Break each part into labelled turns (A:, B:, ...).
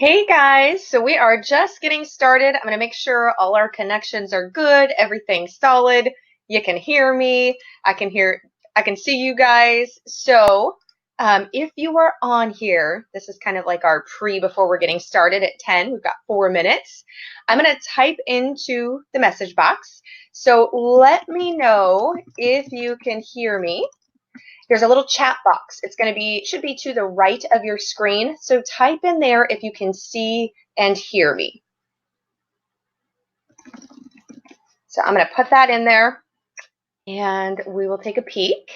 A: Hey guys, so we are just getting started. I'm going to make sure all our connections are good, everything's solid. You can hear me. I can see you guys. So, if you are on here, this is kind of like our before we're getting started at 10. We've got 4 minutes. I'm going to type into the message box. So let me know if you can hear me. There's a little chat box. Should be to the right of your screen. So type in there if you can see and hear me. So I'm going to put that in there and we will take a peek.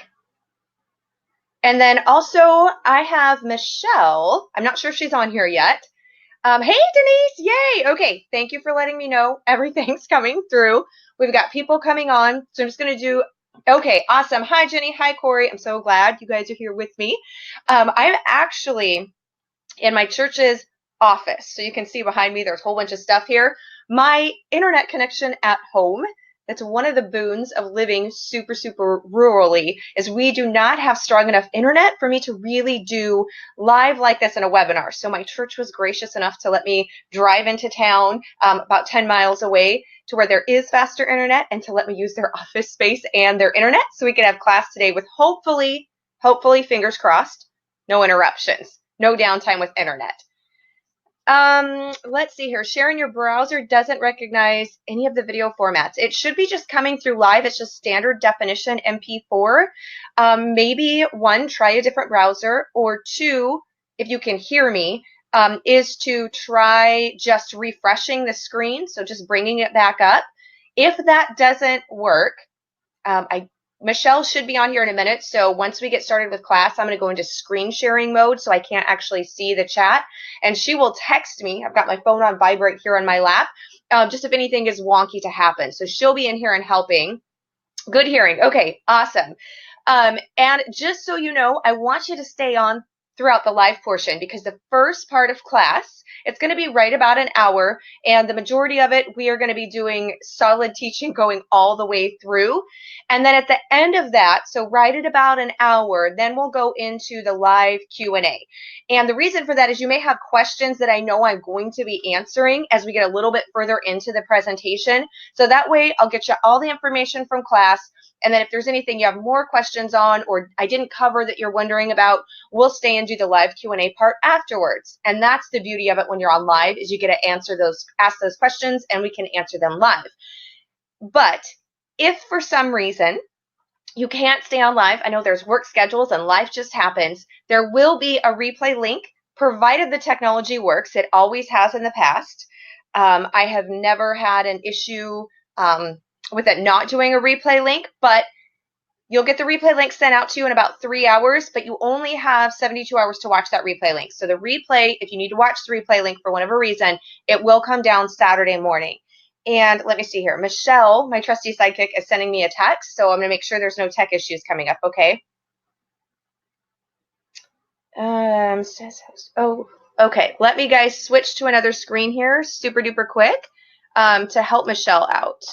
A: And then also I have Michelle. I'm not sure if she's on here yet. Hey Denise, yay. Okay, thank you for letting me know everything's coming through. We've got people coming on. So I'm just going to do Okay, awesome. Hi, Jenny. Hi, Corey. I'm so glad you guys are here with me. I'm actually in my church's office. So you can see behind me, there's a whole bunch of stuff here. My internet connection at home, that's one of the boons of living super, super rurally, is we do not have strong enough internet for me to really do live like this in a webinar. So my church was gracious enough to let me drive into town about 10 miles away to where there is faster internet and to let me use their office space and their internet so we could have class today with hopefully, fingers crossed, no interruptions. No downtime with internet. Let's see here. Sharing your browser doesn't recognize any of the video formats. It should be just coming through live. It's just standard definition MP4. Maybe one, try a different browser, or two, if you can hear me, is to try just refreshing the screen. So just bringing it back up. If that doesn't work, Michelle should be on here in a minute. So once we get started with class, I'm going to go into screen sharing mode so I can't actually see the chat. And she will text me. I've got my phone on vibrate here on my lap, just if anything is wonky to happen. So she'll be in here and helping. Good hearing. Okay, awesome. And just so you know, I want you to stay on throughout the live portion because the first part of class, it's going to be right about an hour, and the majority of it, we are going to be doing solid teaching going all the way through. And then at the end of that, so right at about an hour, then we'll go into the live Q&A. And the reason for that is you may have questions that I know I'm going to be answering as we get a little bit further into the presentation. So that way I'll get you all the information from class. And then if there's anything you have more questions on or I didn't cover that you're wondering about, we'll stay and do the live Q&A part afterwards. And that's the beauty of it when you're on live is you get to ask those questions and we can answer them live. But if for some reason you can't stay on live, I know there's work schedules and life just happens, there will be a replay link provided the technology works. It always has in the past. I have never had an issue with it not doing a replay link, but you'll get the replay link sent out to you in about 3 hours, but you only have 72 hours to watch that replay link. So the replay, if you need to watch the replay link for whatever reason, it will come down Saturday morning. And let me see here. Michelle, my trusty sidekick, is sending me a text, so I'm going to make sure there's no tech issues coming up, okay? Oh, okay. Let me guys switch to another screen here, super duper quick, to help Michelle out.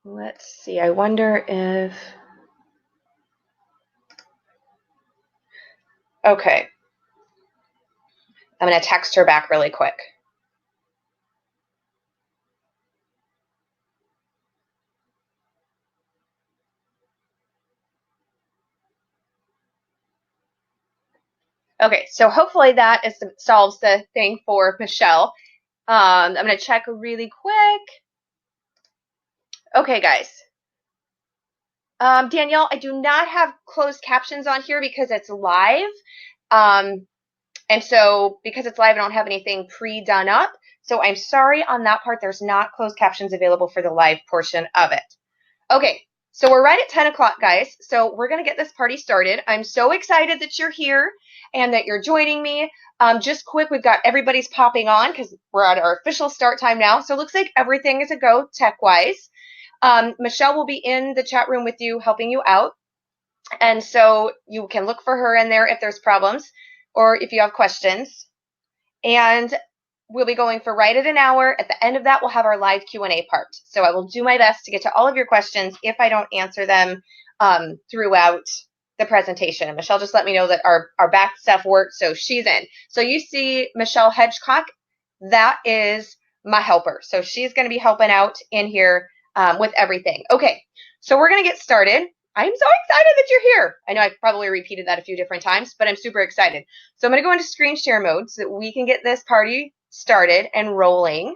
A: Let's see. I wonder if... Okay. I'm going to text her back really quick. Okay, so hopefully that solves the thing for Michelle. I'm going to check really quick. Okay, guys. Danielle, I do not have closed captions on here because it's live. And so because it's live, I don't have anything pre-done up. So I'm sorry on that part. There's not closed captions available for the live portion of it. Okay, so we're right at 10 o'clock, guys. So we're going to get this party started. I'm so excited that you're here and that you're joining me. Just quick, we've got everybody's popping on because we're at our official start time now. So it looks like everything is a go tech-wise. Michelle will be in the chat room with you, helping you out. And so you can look for her in there if there's problems or if you have questions. And we'll be going for right at an hour. At the end of that, we'll have our live Q&A part. So I will do my best to get to all of your questions if I don't answer them throughout the presentation. And Michelle just let me know that our back stuff worked, so she's in. So you see Michelle Hedgecock, that is my helper. So she's going to be helping out in here with everything. Okay, so we're going to get started. I'm so excited that you're here. I know I probably repeated that a few different times, but I'm super excited. So I'm going to go into screen share mode so that we can get this party started and rolling.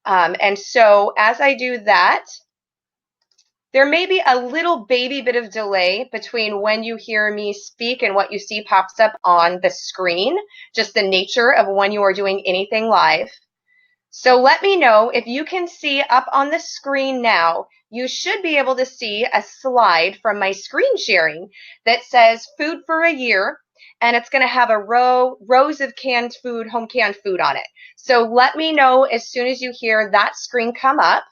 A: And so as I do that, there may be a little baby bit of delay between when you hear me speak and what you see pops up on the screen, just the nature of when you are doing anything live. So let me know if you can see up on the screen now. You should be able to see a slide from my screen sharing that says food for a year, and it's going to have rows of canned food, home canned food on it. So let me know as soon as you hear that screen come up,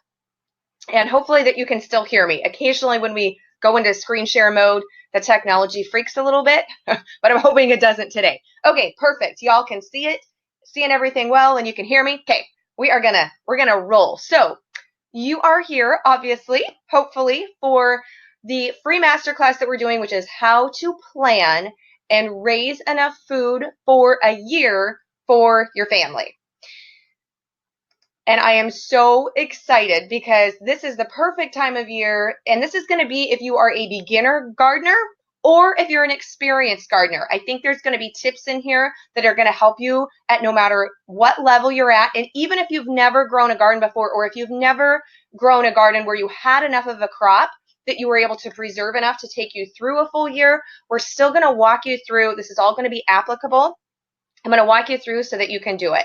A: and hopefully that you can still hear me. Occasionally when we go into screen share mode, the technology freaks a little bit, but I'm hoping it doesn't today. Okay, perfect. Y'all can see it, seeing everything well, and you can hear me. Okay, we're gonna roll. So you are here, obviously, hopefully, for the free masterclass that we're doing, which is how to plan and raise enough food for a year for your family. And I am so excited because this is the perfect time of year. And this is going to be if you are a beginner gardener or if you're an experienced gardener. I think there's going to be tips in here that are going to help you at no matter what level you're at. And even if you've never grown a garden before, or if you've never grown a garden where you had enough of a crop that you were able to preserve enough to take you through a full year, we're still going to walk you through. This is all going to be applicable. I'm going to walk you through so that you can do it.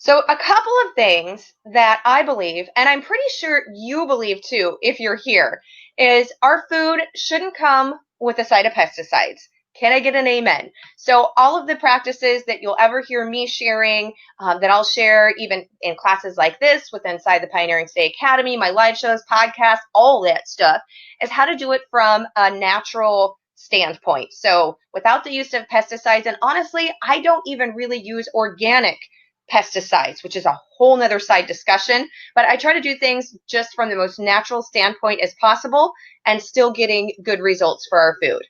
A: So a couple of things that I believe, and I'm pretty sure you believe too, if you're here, is our food shouldn't come with a side of pesticides. Can I get an amen? So all of the practices that you'll ever hear me sharing, that I'll share even in classes like this with Inside the Pioneering State Academy, my live shows, podcasts, all that stuff, is how to do it from a natural standpoint. So without the use of pesticides, and honestly, I don't even really use organic pesticides, which is a whole nother side discussion, but I try to do things just from the most natural standpoint as possible and still getting good results for our food.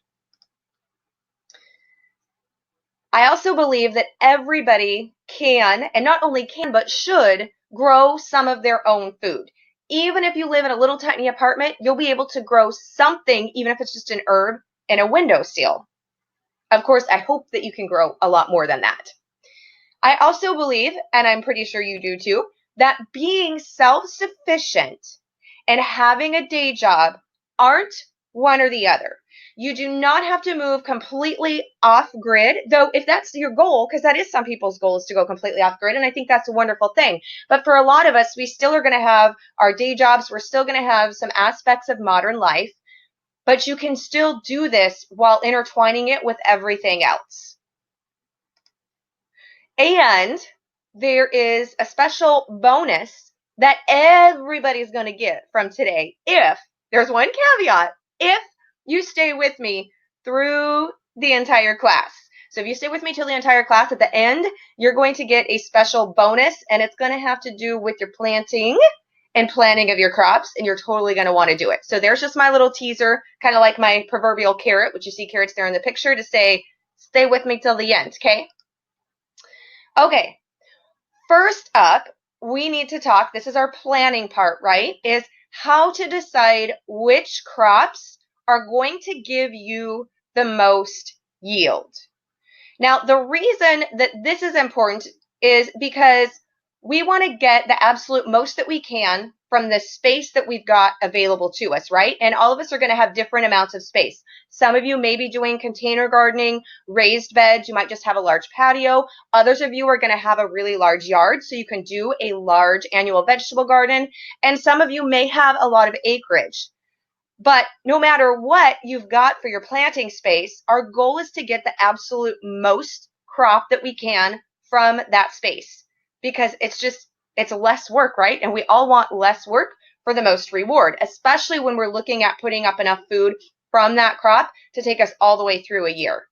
A: I also believe that everybody can, and not only can, but should grow some of their own food. Even if you live in a little tiny apartment, you'll be able to grow something, even if it's just an herb in a windowsill. Of course, I hope that you can grow a lot more than that. I also believe, and I'm pretty sure you do too, that being self-sufficient and having a day job aren't one or the other. You do not have to move completely off grid, though if that's your goal, because that is some people's goal is to go completely off grid, and I think that's a wonderful thing. But for a lot of us, we still are going to have our day jobs. We're still going to have some aspects of modern life, but you can still do this while intertwining it with everything else. And there is a special bonus that everybody's going to get from today if, there's one caveat, if you stay with me through the entire class. So if you stay with me till the entire class, at the end, you're going to get a special bonus, and it's going to have to do with your planting and planning of your crops, and you're totally going to want to do it. So there's just my little teaser, kind of like my proverbial carrot, which you see carrots there in the picture, to say, stay with me till the end, okay? Okay, first up, we need to talk, this is our planning part, right, is how to decide which crops are going to give you the most yield. Now, the reason that this is important is because we want to get the absolute most that we can from the space that we've got available to us, right? And all of us are going to have different amounts of space. Some of you may be doing container gardening, raised beds. You might just have a large patio. Others of you are going to have a really large yard, so you can do a large annual vegetable garden. And some of you may have a lot of acreage. But no matter what you've got for your planting space, our goal is to get the absolute most crop that we can from that space, because it's less work, right? And we all want less work for the most reward, especially when we're looking at putting up enough food from that crop to take us all the way through a year.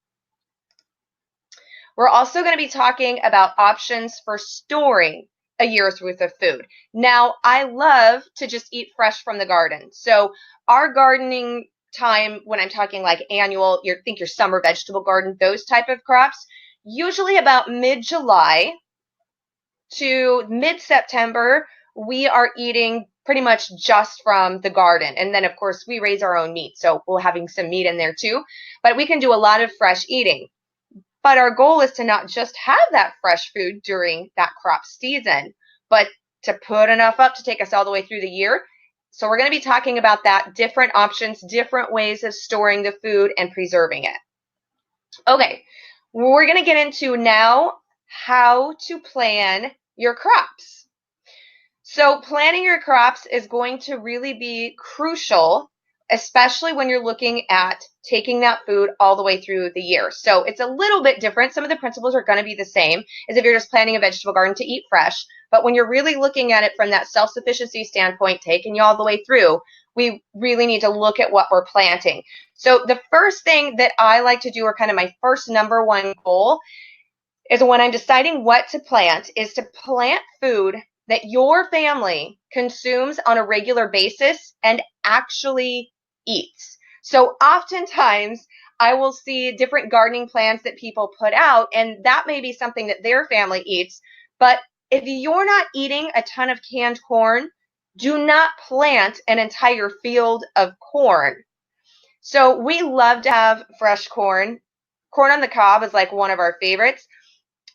A: We're also going to be talking about options for storing a year's worth of food. Now, I love to just eat fresh from the garden. So our gardening time when I'm talking like annual, think your summer vegetable garden, those type of crops, usually about mid-July to mid-September, we are eating pretty much just from the garden. And then, of course, we raise our own meat, so we're having some meat in there too. But we can do a lot of fresh eating. But our goal is to not just have that fresh food during that crop season, but to put enough up to take us all the way through the year. So we're going to be talking about that, different options, different ways of storing the food and preserving it. Okay, we're going to get into now how to plan your crops. So planning your crops is going to really be crucial, especially when you're looking at taking that food all the way through the year. So it's a little bit different. Some of the principles are going to be the same as if you're just planting a vegetable garden to eat fresh. But when you're really looking at it from that self-sufficiency standpoint, taking you all the way through, we really need to look at what we're planting. So the first thing that I like to do, or kind of my first number one goal, is when I'm deciding what to plant, is to plant food that your family consumes on a regular basis and actually eats. So oftentimes I will see different gardening plans that people put out, and that may be something that their family eats. But if you're not eating a ton of canned corn, do not plant an entire field of corn. So we love to have fresh corn. Corn on the cob is like one of our favorites.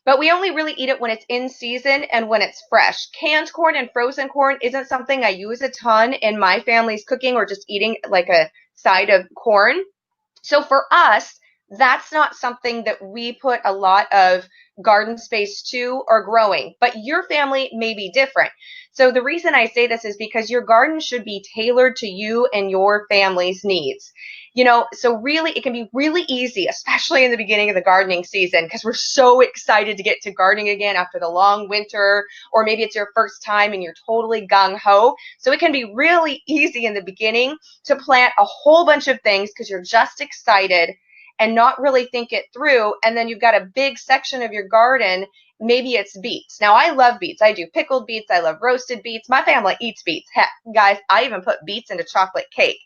A: But we only really eat it when it's in season and when it's fresh. Canned corn and frozen corn isn't something I use a ton in my family's cooking or just eating like a side of corn. So for us, that's not something that we put a lot of garden space to or growing, but your family may be different. So the reason I say this is because your garden should be tailored to you and your family's needs. So really, it can be really easy, especially in the beginning of the gardening season, because we're so excited to get to gardening again after the long winter, or maybe it's your first time and you're totally gung-ho. So it can be really easy in the beginning to plant a whole bunch of things because you're just excited and not really think it through. And then you've got a big section of your garden. Maybe it's beets. Now, I love beets. I do pickled beets. I love roasted beets. My family eats beets. Heck, guys, I even put beets into chocolate cake.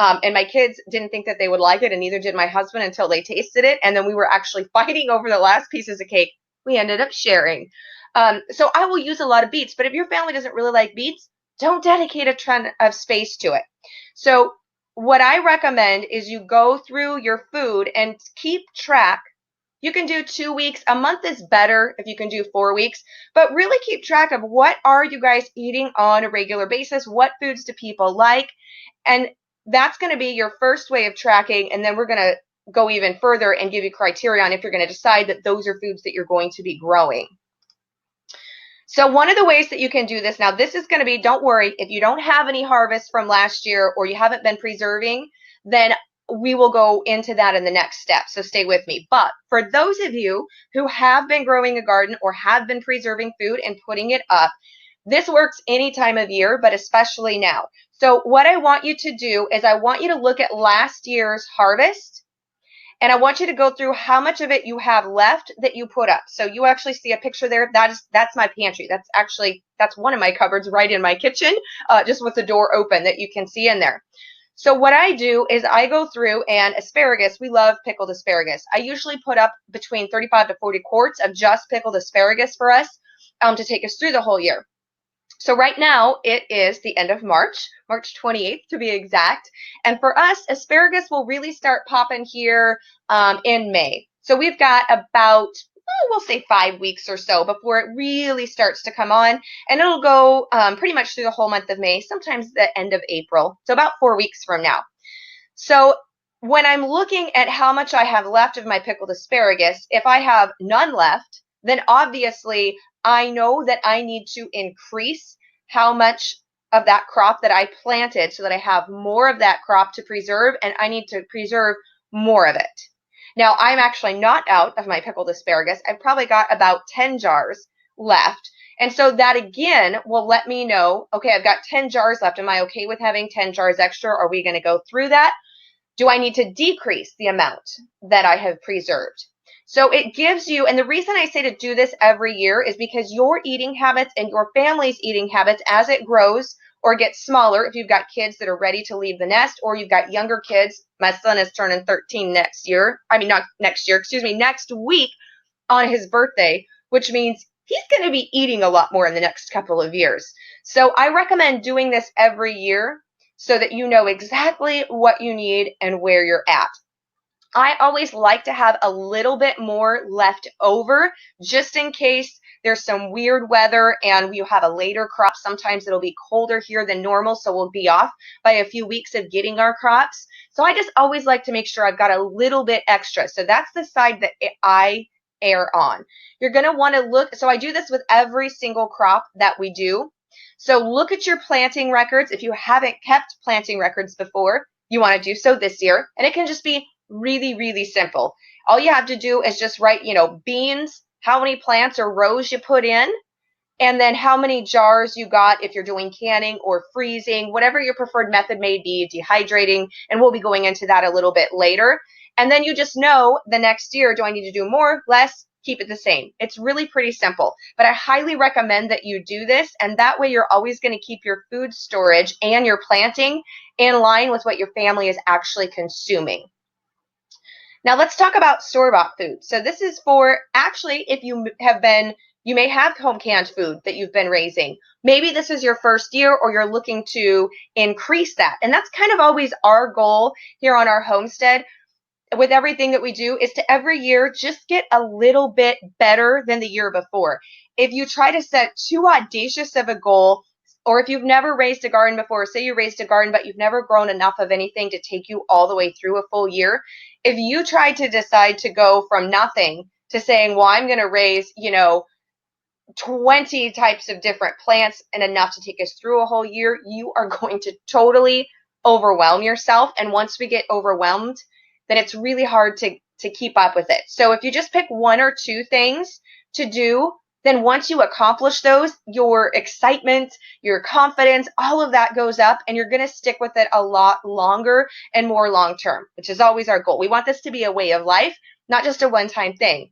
A: And my kids didn't think that they would like it, and neither did my husband until they tasted it. And then we were actually fighting over the last pieces of cake. We ended up sharing. So I will use a lot of beets, but if your family doesn't really like beets, don't dedicate a ton of space to it. So what I recommend is you go through your food and keep track. You can do 2 weeks. A month is better if you can do 4 weeks, but really keep track of what are you guys eating on a regular basis? What foods do people like? And that's going to be your first way of tracking. And then we're going to go even further and give you criteria on if you're going to decide that those are foods that you're going to be growing. So one of the ways that you can do this, now this is going to be, don't worry, if you don't have any harvest from last year or you haven't been preserving, then we will go into that in the next step. So stay with me. But for those of you who have been growing a garden or have been preserving food and putting it up, this works any time of year, but especially now. So what I want you to do is I want you to look at last year's harvest, and I want you to go through how much of it you have left that you put up. So you actually see a picture there. That's my pantry. That's one of my cupboards right in my kitchen, just with the door open that you can see in there. So what I do is I go through, and asparagus, we love pickled asparagus. I usually put up between 35 to 40 quarts of just pickled asparagus for us to take us through the whole year. So right now it is the end of March 28th to be exact. And for us, asparagus will really start popping here in May. So we've got about, we'll say 5 weeks or so before it really starts to come on. And it'll go pretty much through the whole month of May, sometimes the end of April. So about 4 weeks from now. So when I'm looking at how much I have left of my pickled asparagus, if I have none left, then obviously I know that I need to increase how much of that crop that I planted so that I have more of that crop to preserve, and I need to preserve more of it. Now, I'm actually not out of my pickled asparagus. I've probably got about 10 jars left. And so that again will let me know, okay, I've got 10 jars left. Am I okay with having 10 jars extra? Are we going to go through that? Do I need to decrease the amount that I have preserved? So it gives you, and the reason I say to do this every year is because your eating habits and your family's eating habits, as it grows, or get smaller if you've got kids that are ready to leave the nest, or you've got younger kids. My son is turning 13 next year. I mean, not next year, excuse me, next week on his birthday, which means he's going to be eating a lot more in the next couple of years. So I recommend doing this every year so that you know exactly what you need and where you're at. I always like to have a little bit more left over just in case there's some weird weather and you have a later crop. Sometimes it'll be colder here than normal, so we'll be off by a few weeks of getting our crops. So I just always like to make sure I've got a little bit extra. So that's the side that I err on. You're going to want to look. So I do this with every single crop that we do. So look at your planting records. If you haven't kept planting records before, you want to do so this year. And it can just be really, really simple. All you have to do is just write, beans, how many plants or rows you put in, and then how many jars you got if you're doing canning or freezing, whatever your preferred method may be, dehydrating, and we'll be going into that a little bit later. And then you just know the next year, do I need to do more, less, keep it the same. It's really pretty simple, but I highly recommend that you do this, and that way you're always going to keep your food storage and your planting in line with what your family is actually consuming. Now let's talk about store-bought food. So this is for actually if you may have home canned food that you've been raising. Maybe this is your first year or you're looking to increase that. And that's kind of always our goal here on our homestead with everything that we do, is to every year just get a little bit better than the year before. If you try to set too audacious of a goal, or if you've never raised a garden before, say you raised a garden, but you've never grown enough of anything to take you all the way through a full year, if you try to decide to go from nothing to saying, well, I'm going to raise, 20 types of different plants and enough to take us through a whole year, you are going to totally overwhelm yourself. And once we get overwhelmed, then it's really hard to keep up with it. So if you just pick one or two things to do, then once you accomplish those, your excitement, your confidence, all of that goes up, and you're going to stick with it a lot longer and more long term, which is always our goal. We want this to be a way of life, not just a one-time thing.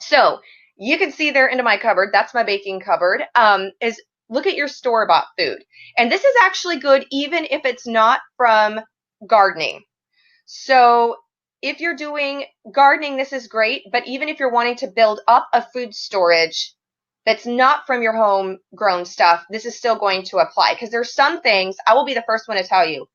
A: So you can see there into my cupboard, that's my baking cupboard, is look at your store-bought food. And this is actually good even if it's not from gardening. So if you're doing gardening, this is great, but even if you're wanting to build up a food storage that's not from your homegrown stuff, this is still going to apply, because there's some things, I will be the first one to tell you,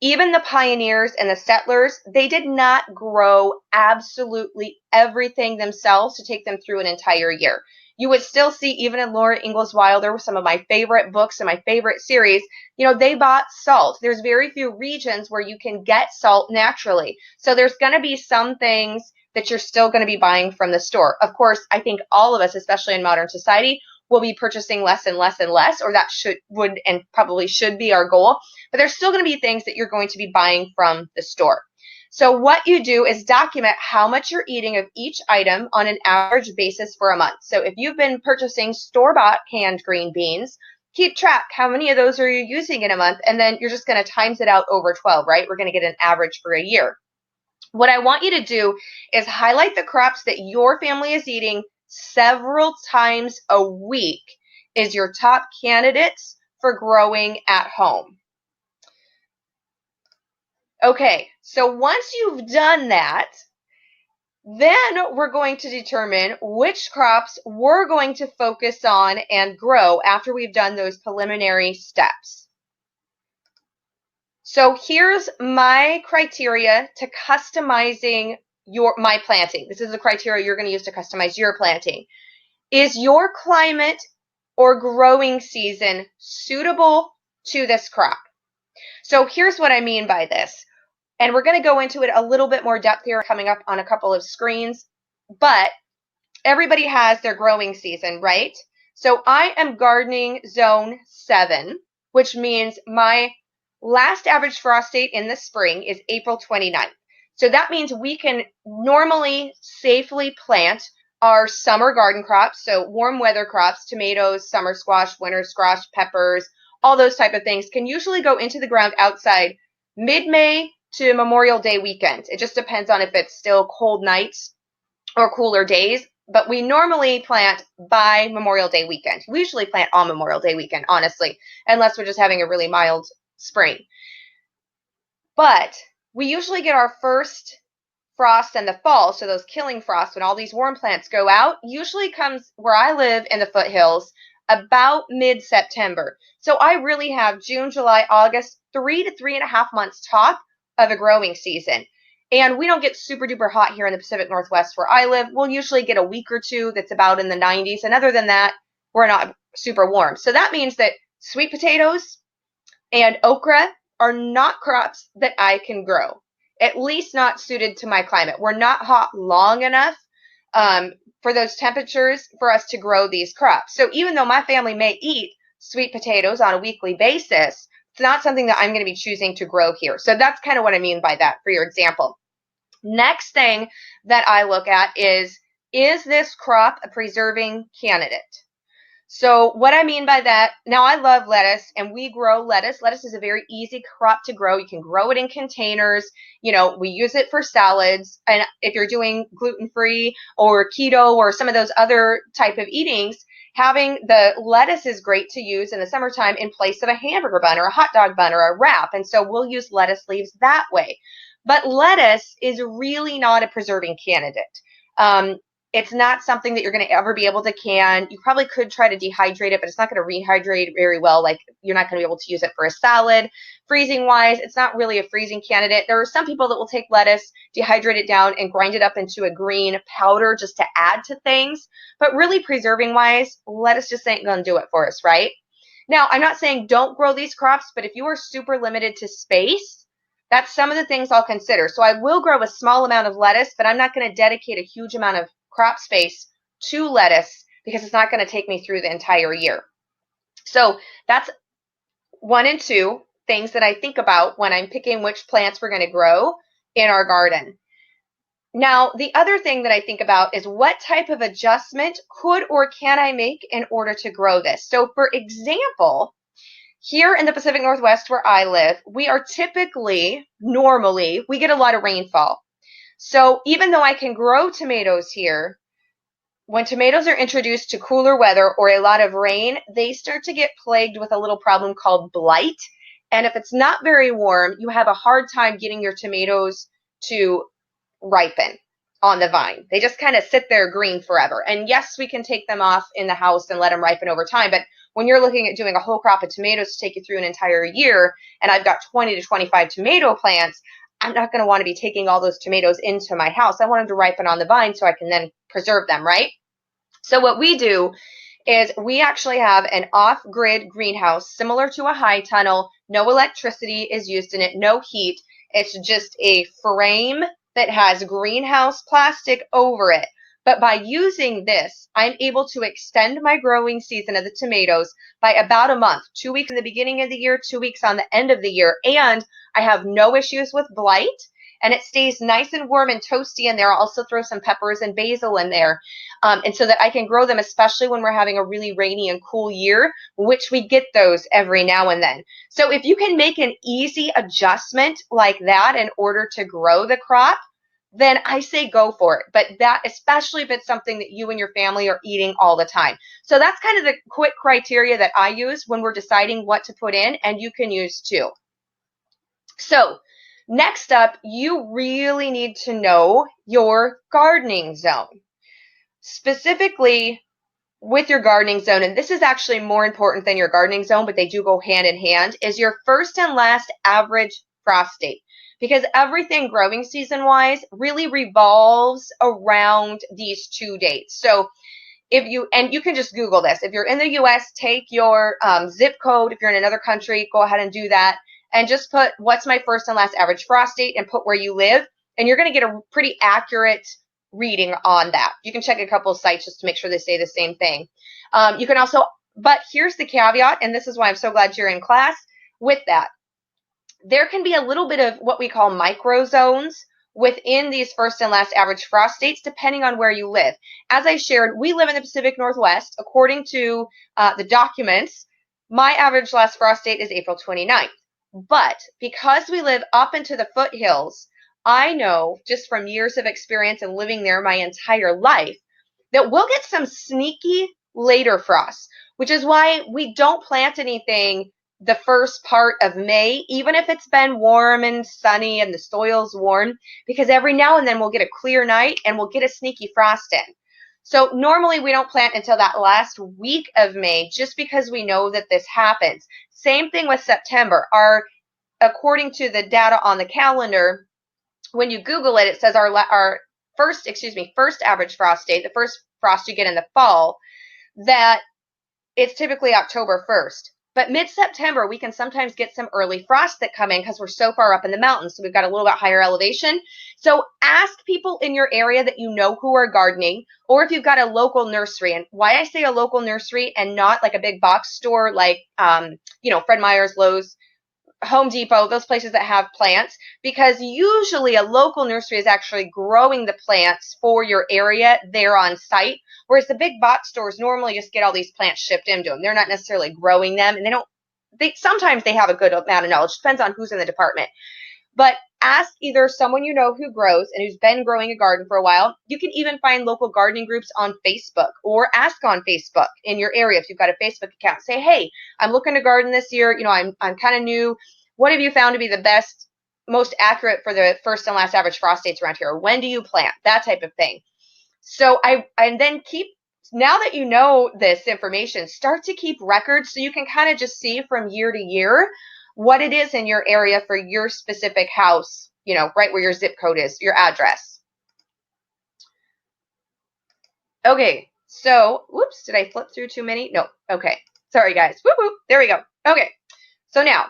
A: even the pioneers and the settlers, they did not grow absolutely everything themselves to take them through an entire year. You would still see, even in Laura Ingalls Wilder, some of my favorite books and my favorite series, they bought salt. There's very few regions where you can get salt naturally. So there's going to be some things that you're still going to be buying from the store. Of course, I think all of us, especially in modern society, will be purchasing less and less and less, or that would and probably should be our goal. But there's still going to be things that you're going to be buying from the store. So what you do is document how much you're eating of each item on an average basis for a month. So if you've been purchasing store-bought canned green beans, keep track. How many of those are you using in a month? And then you're just going to times it out over 12, right? We're going to get an average for a year. What I want you to do is highlight the crops that your family is eating several times a week is your top candidates for growing at home. Okay, so once you've done that, then we're going to determine which crops we're going to focus on and grow after we've done those preliminary steps. So here's my criteria to customizing my planting. This is the criteria you're going to use to customize your planting. Is your climate or growing season suitable to this crop? So here's what I mean by this. And we're going to go into it a little bit more depth here coming up on a couple of screens. But everybody has their growing season, right? So I am gardening zone 7, which means my last average frost date in the spring is April 29th. So that means we can normally safely plant our summer garden crops, so warm weather crops, tomatoes, summer squash, winter squash, peppers, all those type of things can usually go into the ground outside mid-May to Memorial Day weekend. It just depends on if it's still cold nights or cooler days. but we normally plant by Memorial Day weekend. We usually plant on Memorial Day weekend, honestly, unless we're just having a really mild spring. But we usually get our first frost in the fall, so those killing frosts when all these warm plants go out, usually comes where I live in the foothills about mid-September. So I really have June, July, August, 3 to 3.5 months top of a growing season. And we don't get super duper hot here in the Pacific Northwest where I live. We'll usually get a week or two that's about in the 90s. And other than that, we're not super warm. So that means that sweet potatoes and okra are not crops that I can grow, at least not suited to my climate. We're not hot long enough for those temperatures for us to grow these crops. So even though my family may eat sweet potatoes on a weekly basis, it's not something that I'm going to be choosing to grow here. So that's kind of what I mean by that for your example. Next thing that I look at is this crop a preserving candidate? So what I mean by that, now I love lettuce and we grow lettuce. Lettuce is a very easy crop to grow. You can grow it in containers. You know, we use it for salads. And if you're doing gluten-free or keto or some of those other type of eatings, having the lettuce is great to use in the summertime in place of a hamburger bun or a hot dog bun or a wrap. And so we'll use lettuce leaves that way. But lettuce is really not a preserving candidate. It's not something that you're going to ever be able to can. You probably could try to dehydrate it, but it's not going to rehydrate very well. Like you're not going to be able to use it for a salad. Freezing wise, it's not really a freezing candidate. There are some people that will take lettuce, dehydrate it down, and grind it up into a green powder just to add to things. But really preserving wise, lettuce just ain't going to do it for us, right? Now, I'm not saying don't grow these crops, but if you are super limited to space, that's some of the things I'll consider. So I will grow a small amount of lettuce, but I'm not going to dedicate a huge amount of crop space to lettuce because it's not going to take me through the entire year. So that's 1 and 2 things that I think about when I'm picking which plants we're going to grow in our garden. Now, the other thing that I think about is what type of adjustment could or can I make in order to grow this? So for example, here in the Pacific Northwest where I live, we are normally, we get a lot of rainfall. So even though I can grow tomatoes here, when tomatoes are introduced to cooler weather or a lot of rain, they start to get plagued with a little problem called blight. And if it's not very warm, you have a hard time getting your tomatoes to ripen on the vine. They just kind of sit there green forever. And yes, we can take them off in the house and let them ripen over time. But when you're looking at doing a whole crop of tomatoes to take you through an entire year, and I've got 20 to 25 tomato plants, I'm not going to want to be taking all those tomatoes into my house. I want them to ripen on the vine so I can then preserve them, right? So what we do is we actually have an off-grid greenhouse similar to a high tunnel. No electricity is used in it, no heat. It's just a frame that has greenhouse plastic over it. But by using this, I'm able to extend my growing season of the tomatoes by about a month, 2 weeks in the beginning of the year, 2 weeks on the end of the year. And I have no issues with blight. And it stays nice and warm and toasty in there. I'll also throw some peppers and basil in there. And so that I can grow them, especially when we're having a really rainy and cool year, which we get those every now and then. So if you can make an easy adjustment like that in order to grow the crop, then I say go for it. But that, especially if it's something that you and your family are eating all the time. So that's kind of the quick criteria that I use when we're deciding what to put in, and you can use too. So next up, you really need to know your gardening zone. Specifically with your gardening zone, and this is actually more important than your gardening zone, but they do go hand in hand, is your first and last average frost date. Because everything growing season wise really revolves around these 2 dates. So if you, and you can just Google this, if you're in the US, take your zip code. If you're in another country, go ahead and do that. And just put what's my first and last average frost date and put where you live. And you're going to get a pretty accurate reading on that. You can check a couple of sites just to make sure they say the same thing. You can also, but here's the caveat, and this is why I'm so glad you're in class with that. There can be a little bit of what we call microzones within these first and last average frost dates, depending on where you live. As I shared, we live in the Pacific Northwest. According to the documents, my average last frost date is April 29th. But because we live up into the foothills, I know just from years of experience and living there my entire life that we'll get some sneaky later frosts, which is why we don't plant anything the first part of May, even if it's been warm and sunny and the soil's warm, because every now and then we'll get a clear night and we'll get a sneaky frost in. So normally we don't plant until that last week of May, just because we know that this happens. Same thing with September. According to the data on the calendar, when you Google it, it says our first average frost date, the first frost you get in the fall, that it's typically October 1st. But mid-September, we can sometimes get some early frosts that come in because we're so far up in the mountains. So we've got a little bit higher elevation. So ask people in your area that you know who are gardening, or if you've got a local nursery. And why I say a local nursery and not like a big box store like, Fred Meyer's, Lowe's, Home Depot, those places that have plants, because usually a local nursery is actually growing the plants for your area there on site, whereas the big box stores normally just get all these plants shipped into them. They're not necessarily growing them, and sometimes they have a good amount of knowledge. Depends on who's in the department. But ask either someone you know who grows and who's been growing a garden for a while. You can even find local gardening groups on Facebook, or ask on Facebook in your area if you've got a Facebook account. Say, hey, I'm looking to garden this year. I'm kind of new. What have you found to be the best, most accurate for the first and last average frost dates around here? When do you plant? That type of thing. So now that you know this information, start to keep records so you can kind of just see from year to year what it is in your area for your specific house, right where your zip code is, your address. Okay, so, whoops, did I flip through too many? No, okay. Sorry, guys. Whoop, whoop. There we go. Okay, so now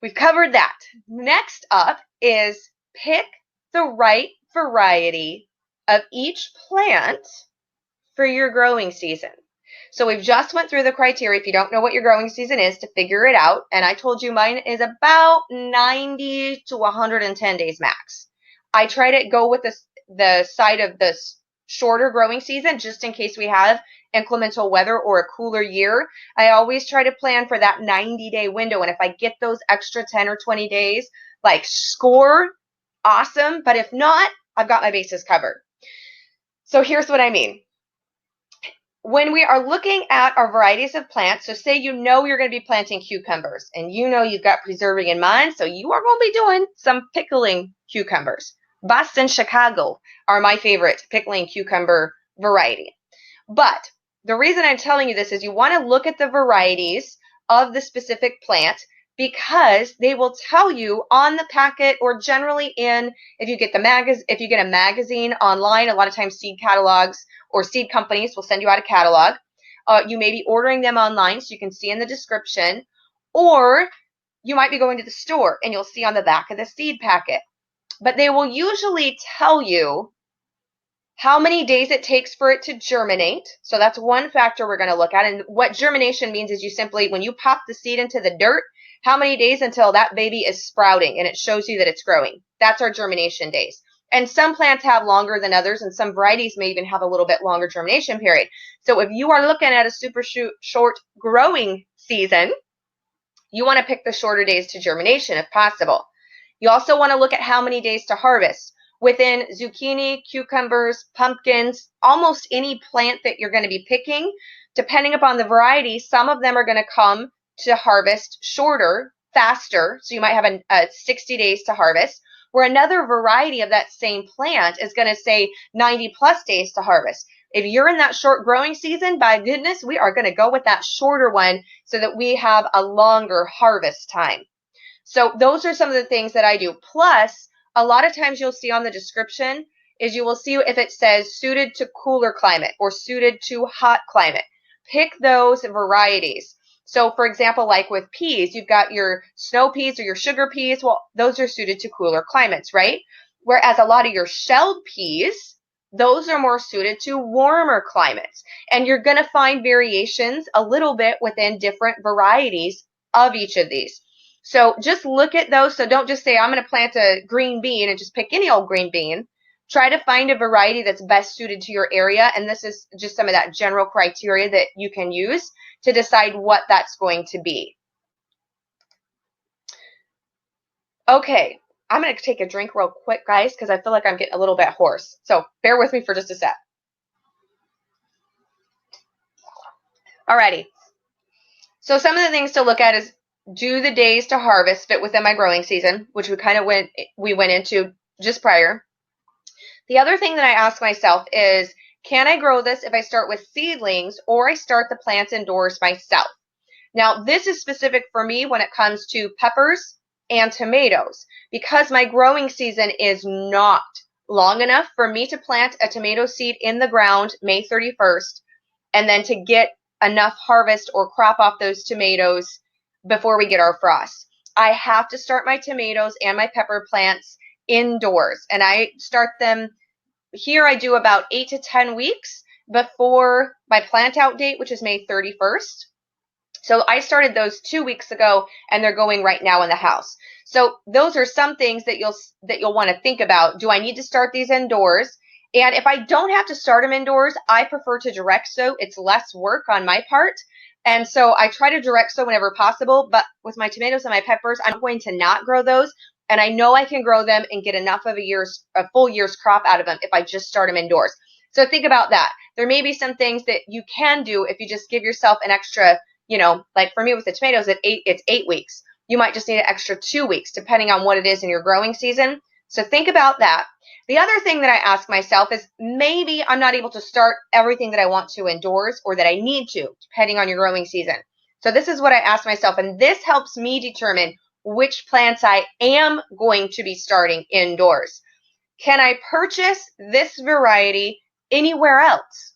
A: we've covered that. Next up is pick the right variety of each plant for your growing season. So we've just went through the criteria if you don't know what your growing season is to figure it out. And I told you mine is about 90 to 110 days max. I try to go with the side of this shorter growing season just in case we have inclemental weather or a cooler year. I always try to plan for that 90-day window. And if I get those extra 10 or 20 days, like score, awesome. But if not, I've got my bases covered. So here's what I mean. When we are looking at our varieties of plants, so say you're going to be planting cucumbers and you've got preserving in mind, so you are going to be doing some pickling cucumbers. Boston, Chicago are my favorite pickling cucumber variety. But the reason I'm telling you this is you want to look at the varieties of the specific plant, because they will tell you on the packet, or generally if you get a magazine online, a lot of times seed catalogs or seed companies will send you out a catalog. You may be ordering them online so you can see in the description, or you might be going to the store and you'll see on the back of the seed packet. But they will usually tell you how many days it takes for it to germinate. So that's one factor we're going to look at. And what germination means is when you pop the seed into the dirt, how many days until that baby is sprouting, and it shows you that it's growing. That's our germination days. And some plants have longer than others, and some varieties may even have a little bit longer germination period. So if you are looking at a super short growing season, you want to pick the shorter days to germination if possible. You also want to look at how many days to harvest. Within zucchini, cucumbers, pumpkins, almost any plant that you're going to be picking, depending upon the variety, some of them are going to come to harvest shorter, faster. So you might have a 60 days to harvest, where another variety of that same plant is going to say 90 plus days to harvest. If you're in that short growing season, by goodness, we are going to go with that shorter one so that we have a longer harvest time. So those are some of the things that I do. Plus, a lot of times you'll see on the description is you will see if it says suited to cooler climate or suited to hot climate. Pick those varieties. So for example, like with peas, you've got your snow peas or your sugar peas. Well, those are suited to cooler climates, right? Whereas a lot of your shelled peas, those are more suited to warmer climates. And you're going to find variations a little bit within different varieties of each of these. So just look at those. So don't just say, I'm going to plant a green bean and just pick any old green bean. Try to find a variety that's best suited to your area. And this is just some of that general criteria that you can use to decide what that's going to be. Okay, I'm going to take a drink real quick, guys, because I feel like I'm getting a little bit hoarse. So bear with me for just a sec. Alrighty. So some of the things to look at is, do the days to harvest fit within my growing season, which we went into just prior. The other thing that I ask myself is, can I grow this if I start with seedlings or I start the plants indoors myself? Now, this is specific for me when it comes to peppers and tomatoes, because my growing season is not long enough for me to plant a tomato seed in the ground May 31st and then to get enough harvest or crop off those tomatoes before we get our frost. I have to start my tomatoes and my pepper plants indoors, and I start them here. I do about 8 to 10 weeks before my plant out date, which is May 31st. So I started those 2 weeks ago, and they're going right now in the house. So those are some things that you'll want to think about. Do I need to start these indoors? And if I don't have to start them indoors, I prefer to direct sow. It's less work on my part. And so I try to direct sow whenever possible. But with my tomatoes and my peppers, I'm going to not grow those. And I know I can grow them and get enough of a full year's crop out of them if I just start them indoors. So think about that. There may be some things that you can do if you just give yourself an extra, like for me with the tomatoes, it's 8 weeks. You might just need an extra 2 weeks, depending on what it is in your growing season. So think about that. The other thing that I ask myself is, maybe I'm not able to start everything that I want to indoors or that I need to, depending on your growing season. So this is what I ask myself, and this helps me determine which plants I am going to be starting indoors. Can I purchase this variety anywhere else?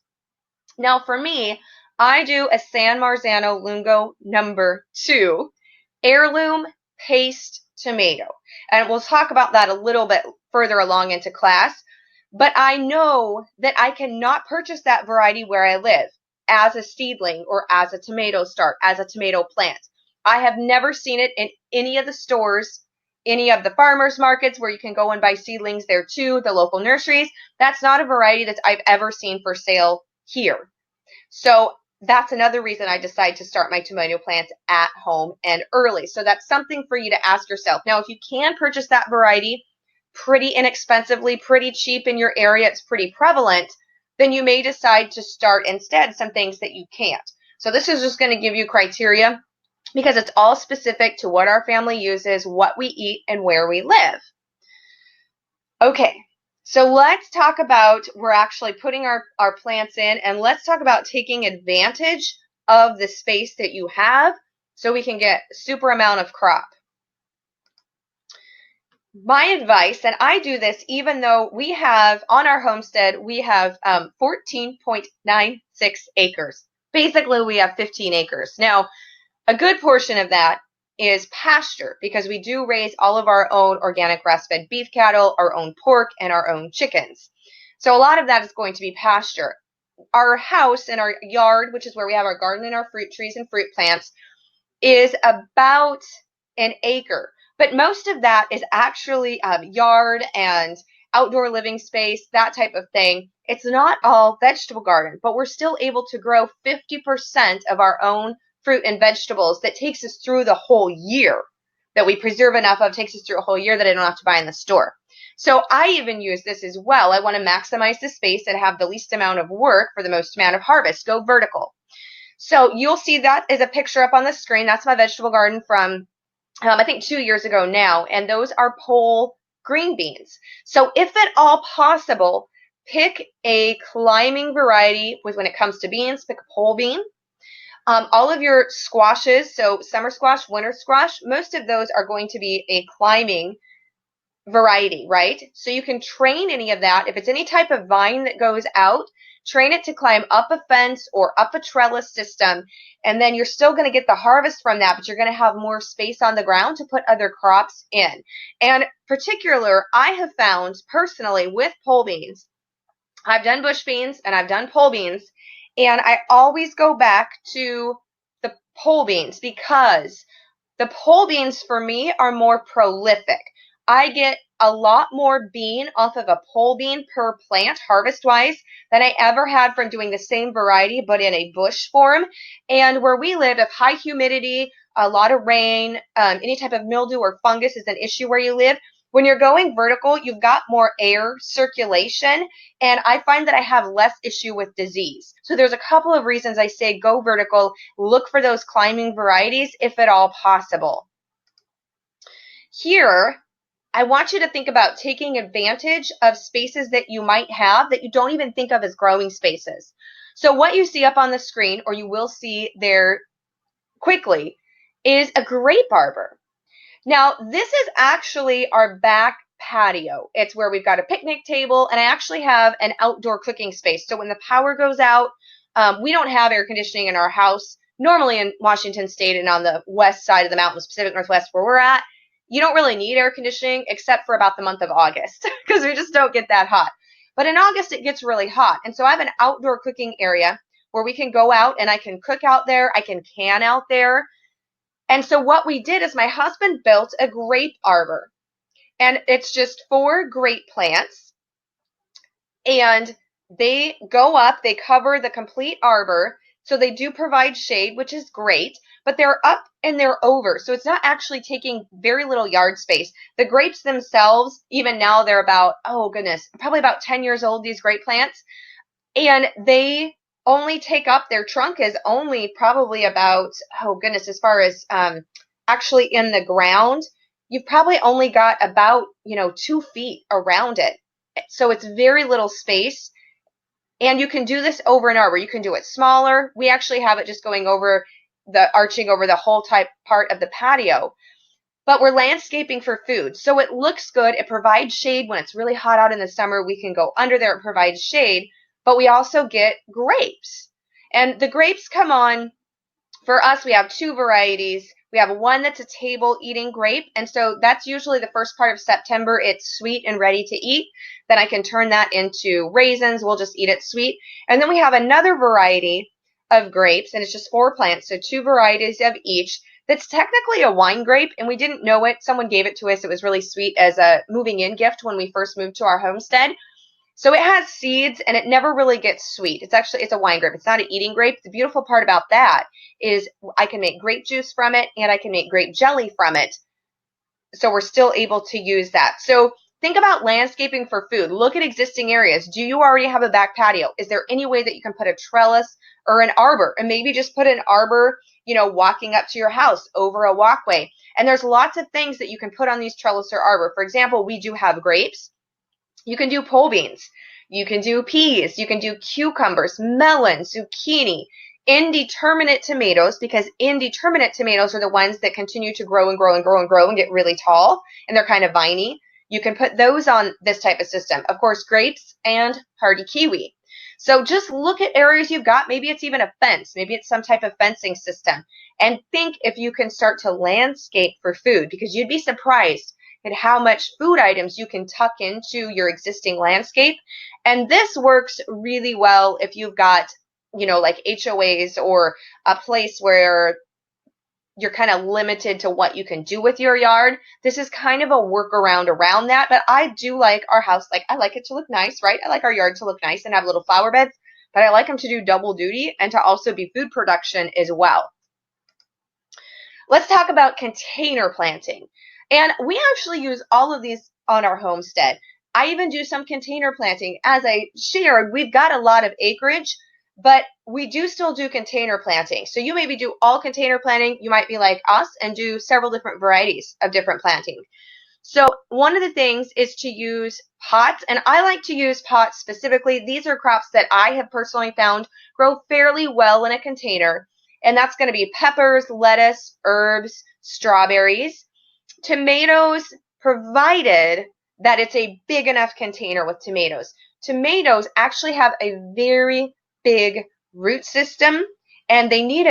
A: Now, for me, I do a San Marzano Lungo number 2 heirloom paste tomato. And we'll talk about that a little bit further along into class. But I know that I cannot purchase that variety where I live as a seedling or as a tomato start, as a tomato plant. I have never seen it in any of the stores, any of the farmers markets where you can go and buy seedlings there too, the local nurseries. That's not a variety that I've ever seen for sale here. So that's another reason I decided to start my tomato plants at home and early. So that's something for you to ask yourself. Now, if you can purchase that variety pretty inexpensively, pretty cheap in your area, it's pretty prevalent, then you may decide to start instead some things that you can't. So this is just going to give you criteria because it's all specific to what our family uses, what we eat, and where we live. Okay. So let's talk about, we're actually putting our plants in, and let's talk about taking advantage of the space that you have so we can get a super amount of crop. My advice, and I do this even though we have, on our homestead, we have 14.96 acres. Basically, we have 15 acres. Now, a good portion of that is pasture because we do raise all of our own organic grass-fed beef cattle, our own pork, and our own chickens. So a lot of that is going to be pasture. Our house and our yard, which is where we have our garden and our fruit trees and fruit plants, is about an acre. But most of that is actually yard and outdoor living space, that type of thing. It's not all vegetable garden, but we're still able to grow 50% of our own fruit and vegetables that takes us through the whole year, that we preserve enough of, takes us through a whole year that I don't have to buy in the store. So I even use this as well. I want to maximize the space and have the least amount of work for the most amount of harvest. Go vertical. So you'll see that as a picture up on the screen. That's my vegetable garden from, I think 2 years ago now, and those are pole green beans. So if at all possible, pick a climbing variety when it comes to beans, pick a pole bean. All of your squashes, so summer squash, winter squash, most of those are going to be a climbing variety, right? So you can train any of that. If it's any type of vine that goes out, train it to climb up a fence or up a trellis system, and then you're still going to get the harvest from that, but you're going to have more space on the ground to put other crops in. And particular, I have found personally with pole beans, I've done bush beans and I've done pole beans, and I always go back to the pole beans because the pole beans for me are more prolific. I get a lot more bean off of a pole bean per plant harvest-wise than I ever had from doing the same variety but in a bush form. And where we live, if high humidity, a lot of rain, any type of mildew or fungus is an issue where you live, When you're going vertical, you've got more air circulation, and I find that I have less issue with disease. So there's a couple of reasons I say go vertical. Look for those climbing varieties if at all possible. Here, I want you to think about taking advantage of spaces that you might have that you don't even think of as growing spaces. So what you see up on the screen, or you will see there quickly, is a grape arbor. Now, this is actually our back patio. It's where we've got a picnic table, and I actually have an outdoor cooking space. So when the power goes out, we don't have air conditioning in our house. Normally in Washington State and on the west side of the mountains, Pacific Northwest where we're at, you don't really need air conditioning except for about the month of August because we just don't get that hot. But in August, it gets really hot. And so I have an outdoor cooking area where we can go out and I can cook out there. I can out there. And so what we did is my husband built a grape arbor, and it's just 4 grape plants, and they go up, they cover the complete arbor. So they do provide shade, which is great, but they're up and they're over. So it's not actually taking very little yard space. The grapes themselves, even now they're about, oh goodness, probably about 10 years old, these grape plants. And they only take up, their trunk is only probably about, oh goodness, as far as actually in the ground, you've probably only got about, 2 feet around it. So it's very little space. And you can do this over an arbor. You can do it smaller. We actually have it just going over arching over the whole part of the patio. But we're landscaping for food. So it looks good. It provides shade. When it's really hot out in the summer, we can go under there. It provides shade. But we also get grapes. And the grapes come on, for us, we have 2 varieties. We have one that's a table eating grape. And so that's usually the first part of September. It's sweet and ready to eat. Then I can turn that into raisins. We'll just eat it sweet. And then we have another variety of grapes, and it's just 4 plants. So 2 varieties of each. That's technically a wine grape, and we didn't know it. Someone gave it to us. It was really sweet as a moving in gift when we first moved to our homestead. So it has seeds, and it never really gets sweet. It's a wine grape. It's not an eating grape. The beautiful part about that is I can make grape juice from it, and I can make grape jelly from it. So we're still able to use that. So think about landscaping for food. Look at existing areas. Do you already have a back patio? Is there any way that you can put a trellis or an arbor, and maybe just put an arbor, walking up to your house over a walkway? And there's lots of things that you can put on these trellis or arbor. For example, we do have grapes. You can do pole beans, you can do peas, you can do cucumbers, melon, zucchini, indeterminate tomatoes, because indeterminate tomatoes are the ones that continue to grow and grow and grow and grow and get really tall, and they're kind of viney. You can put those on this type of system. Of course, grapes and hardy kiwi. So just look at areas you've got. Maybe it's even a fence. Maybe it's some type of fencing system. And think if you can start to landscape for food, because you'd be surprised at how much food items you can tuck into your existing landscape. And this works really well if you've got, like HOAs or a place where you're kind of limited to what you can do with your yard. This is kind of a workaround around that. But I do like our house. I like it to look nice, right? I like our yard to look nice and have little flower beds, but I like them to do double duty and to also be food production as well. Let's talk about container planting. And we actually use all of these on our homestead. I even do some container planting. As I shared, we've got a lot of acreage, but we do still do container planting. So you maybe do all container planting. You might be like us and do several different varieties of different planting. So one of the things is to use pots, and I like to use pots specifically. These are crops that I have personally found grow fairly well in a container, and that's going to be peppers, lettuce, herbs, strawberries, tomatoes, provided that it's a big enough container with tomatoes. Tomatoes actually have a very big root system, and they need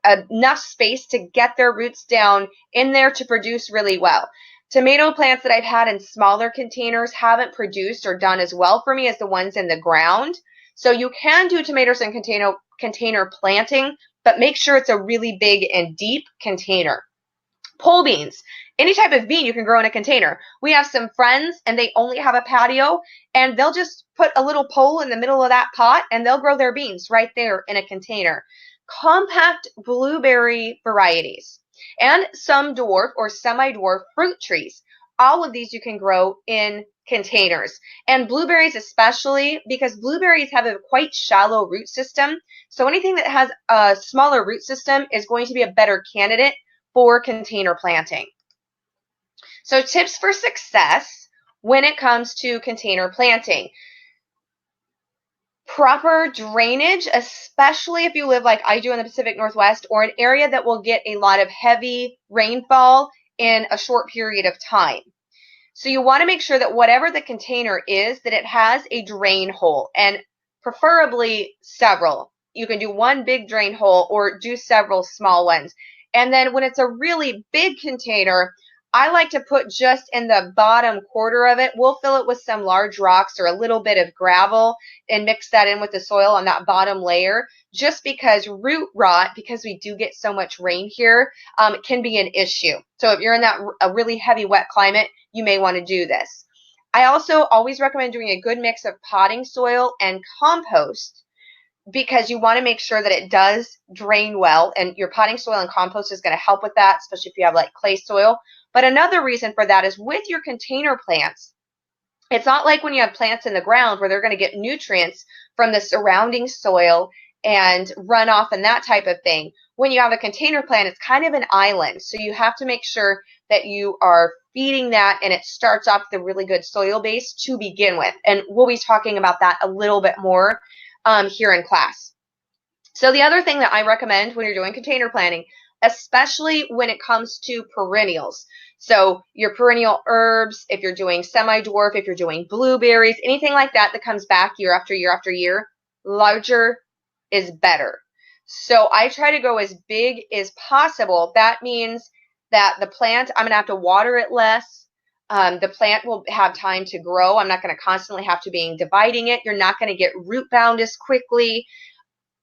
A: enough space to get their roots down in there to produce really well. Tomato plants that I've had in smaller containers haven't produced or done as well for me as the ones in the ground. So you can do tomatoes in container planting, but make sure it's a really big and deep container. Pole beans. Any type of bean you can grow in a container. We have some friends and they only have a patio, and they'll just put a little pole in the middle of that pot and they'll grow their beans right there in a container. Compact blueberry varieties and some dwarf or semi-dwarf fruit trees all of these you can grow in containers. And blueberries especially, because blueberries have a quite shallow root system. So anything that has a smaller root system is going to be a better candidate for container planting. So tips for success when it comes to container planting. Proper drainage, especially if you live like I do in the Pacific Northwest or an area that will get a lot of heavy rainfall in a short period of time. So you want to make sure that whatever the container is, that it has a drain hole, and preferably several. You can do one big drain hole or do several small ones. And then when it's a really big container, I like to put just in the bottom quarter of it, we'll fill it with some large rocks or a little bit of gravel and mix that in with the soil on that bottom layer, just because root rot, because we do get so much rain here, can be an issue. So if you're in a really heavy wet climate, you may want to do this. I also always recommend doing a good mix of potting soil and compost, because you want to make sure that it does drain well, and your potting soil and compost is going to help with that, especially if you have like clay soil. But another reason for that is with your container plants, it's not like when you have plants in the ground where they're going to get nutrients from the surrounding soil and runoff and that type of thing. When you have a container plant, it's kind of an island. So you have to make sure that you are feeding that and it starts off with a really good soil base to begin with. And we'll be talking about that a little bit more here in class. So the other thing that I recommend when you're doing container planting, especially when it comes to perennials. So your perennial herbs, if you're doing semi-dwarf, if you're doing blueberries, anything like that that comes back year after year after year, larger is better. So I try to go as big as possible. That means that the plant, I'm going to have to water it less. The plant will have time to grow. I'm not going to constantly have to be dividing it. You're not going to get root bound as quickly.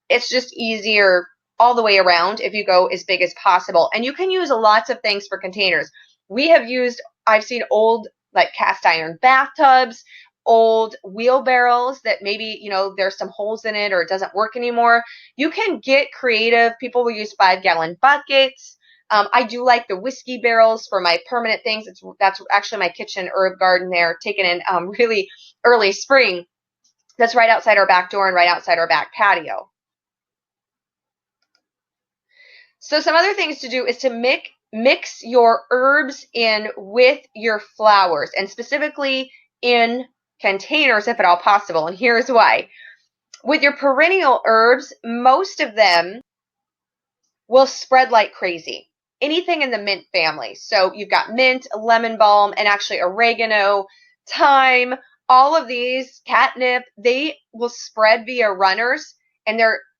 A: It's just easier all the way around if you go as big as possible. And you can use lots of things for containers. I've seen old like cast iron bathtubs, old wheelbarrows that maybe, there's some holes in it or it doesn't work anymore. You can get creative. People will use 5-gallon buckets. I do like the whiskey barrels for my permanent things. That's actually my kitchen herb garden there, taken in really early spring. That's right outside our back door and right outside our back patio. So some other things to do is to mix your herbs in with your flowers, and specifically in containers if at all possible. And here's why. With your perennial herbs, most of them will spread like crazy. Anything in the mint family. So you've got mint, lemon balm, and actually oregano, thyme, all of these, catnip, they will spread via runners.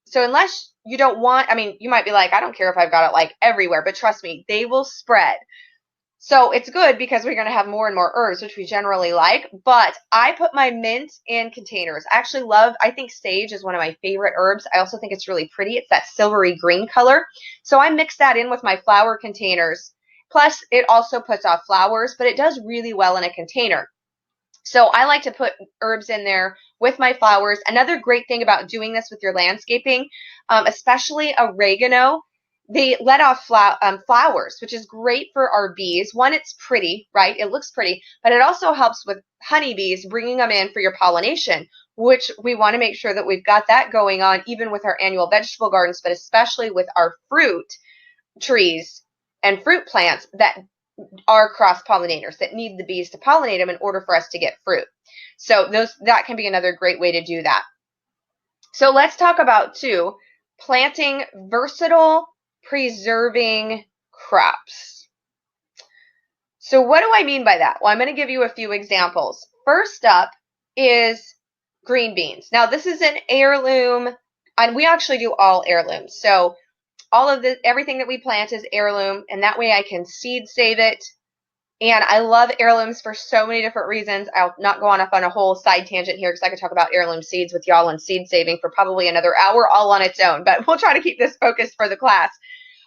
A: So unless you don't want, you might be like, I don't care if I've got it like everywhere, but trust me, they will spread. So it's good because we're going to have more and more herbs, which we generally like, but I put my mint in containers. I think sage is one of my favorite herbs. I also think it's really pretty. It's that silvery green color. So I mix that in with my flower containers. Plus, it also puts off flowers, but it does really well in a container. So I like to put herbs in there with my flowers. Another great thing about doing this with your landscaping, especially oregano, they let off flowers, which is great for our bees. One, it's pretty, right? It looks pretty, but it also helps with honeybees, bringing them in for your pollination, which we want to make sure that we've got that going on even with our annual vegetable gardens, but especially with our fruit trees and fruit plants that are cross-pollinators that need the bees to pollinate them in order for us to get fruit. So that can be another great way to do that. So let's talk about, too, planting versatile preserving crops. So what do I mean by that? Well, I'm going to give you a few examples. First up is green beans. Now, this is an heirloom, and we actually do all heirlooms. So everything that we plant is heirloom, and that way I can seed save it. And I love heirlooms for so many different reasons. I'll not go on a whole side tangent here because I could talk about heirloom seeds with y'all and seed saving for probably another hour all on its own, but we'll try to keep this focused for the class.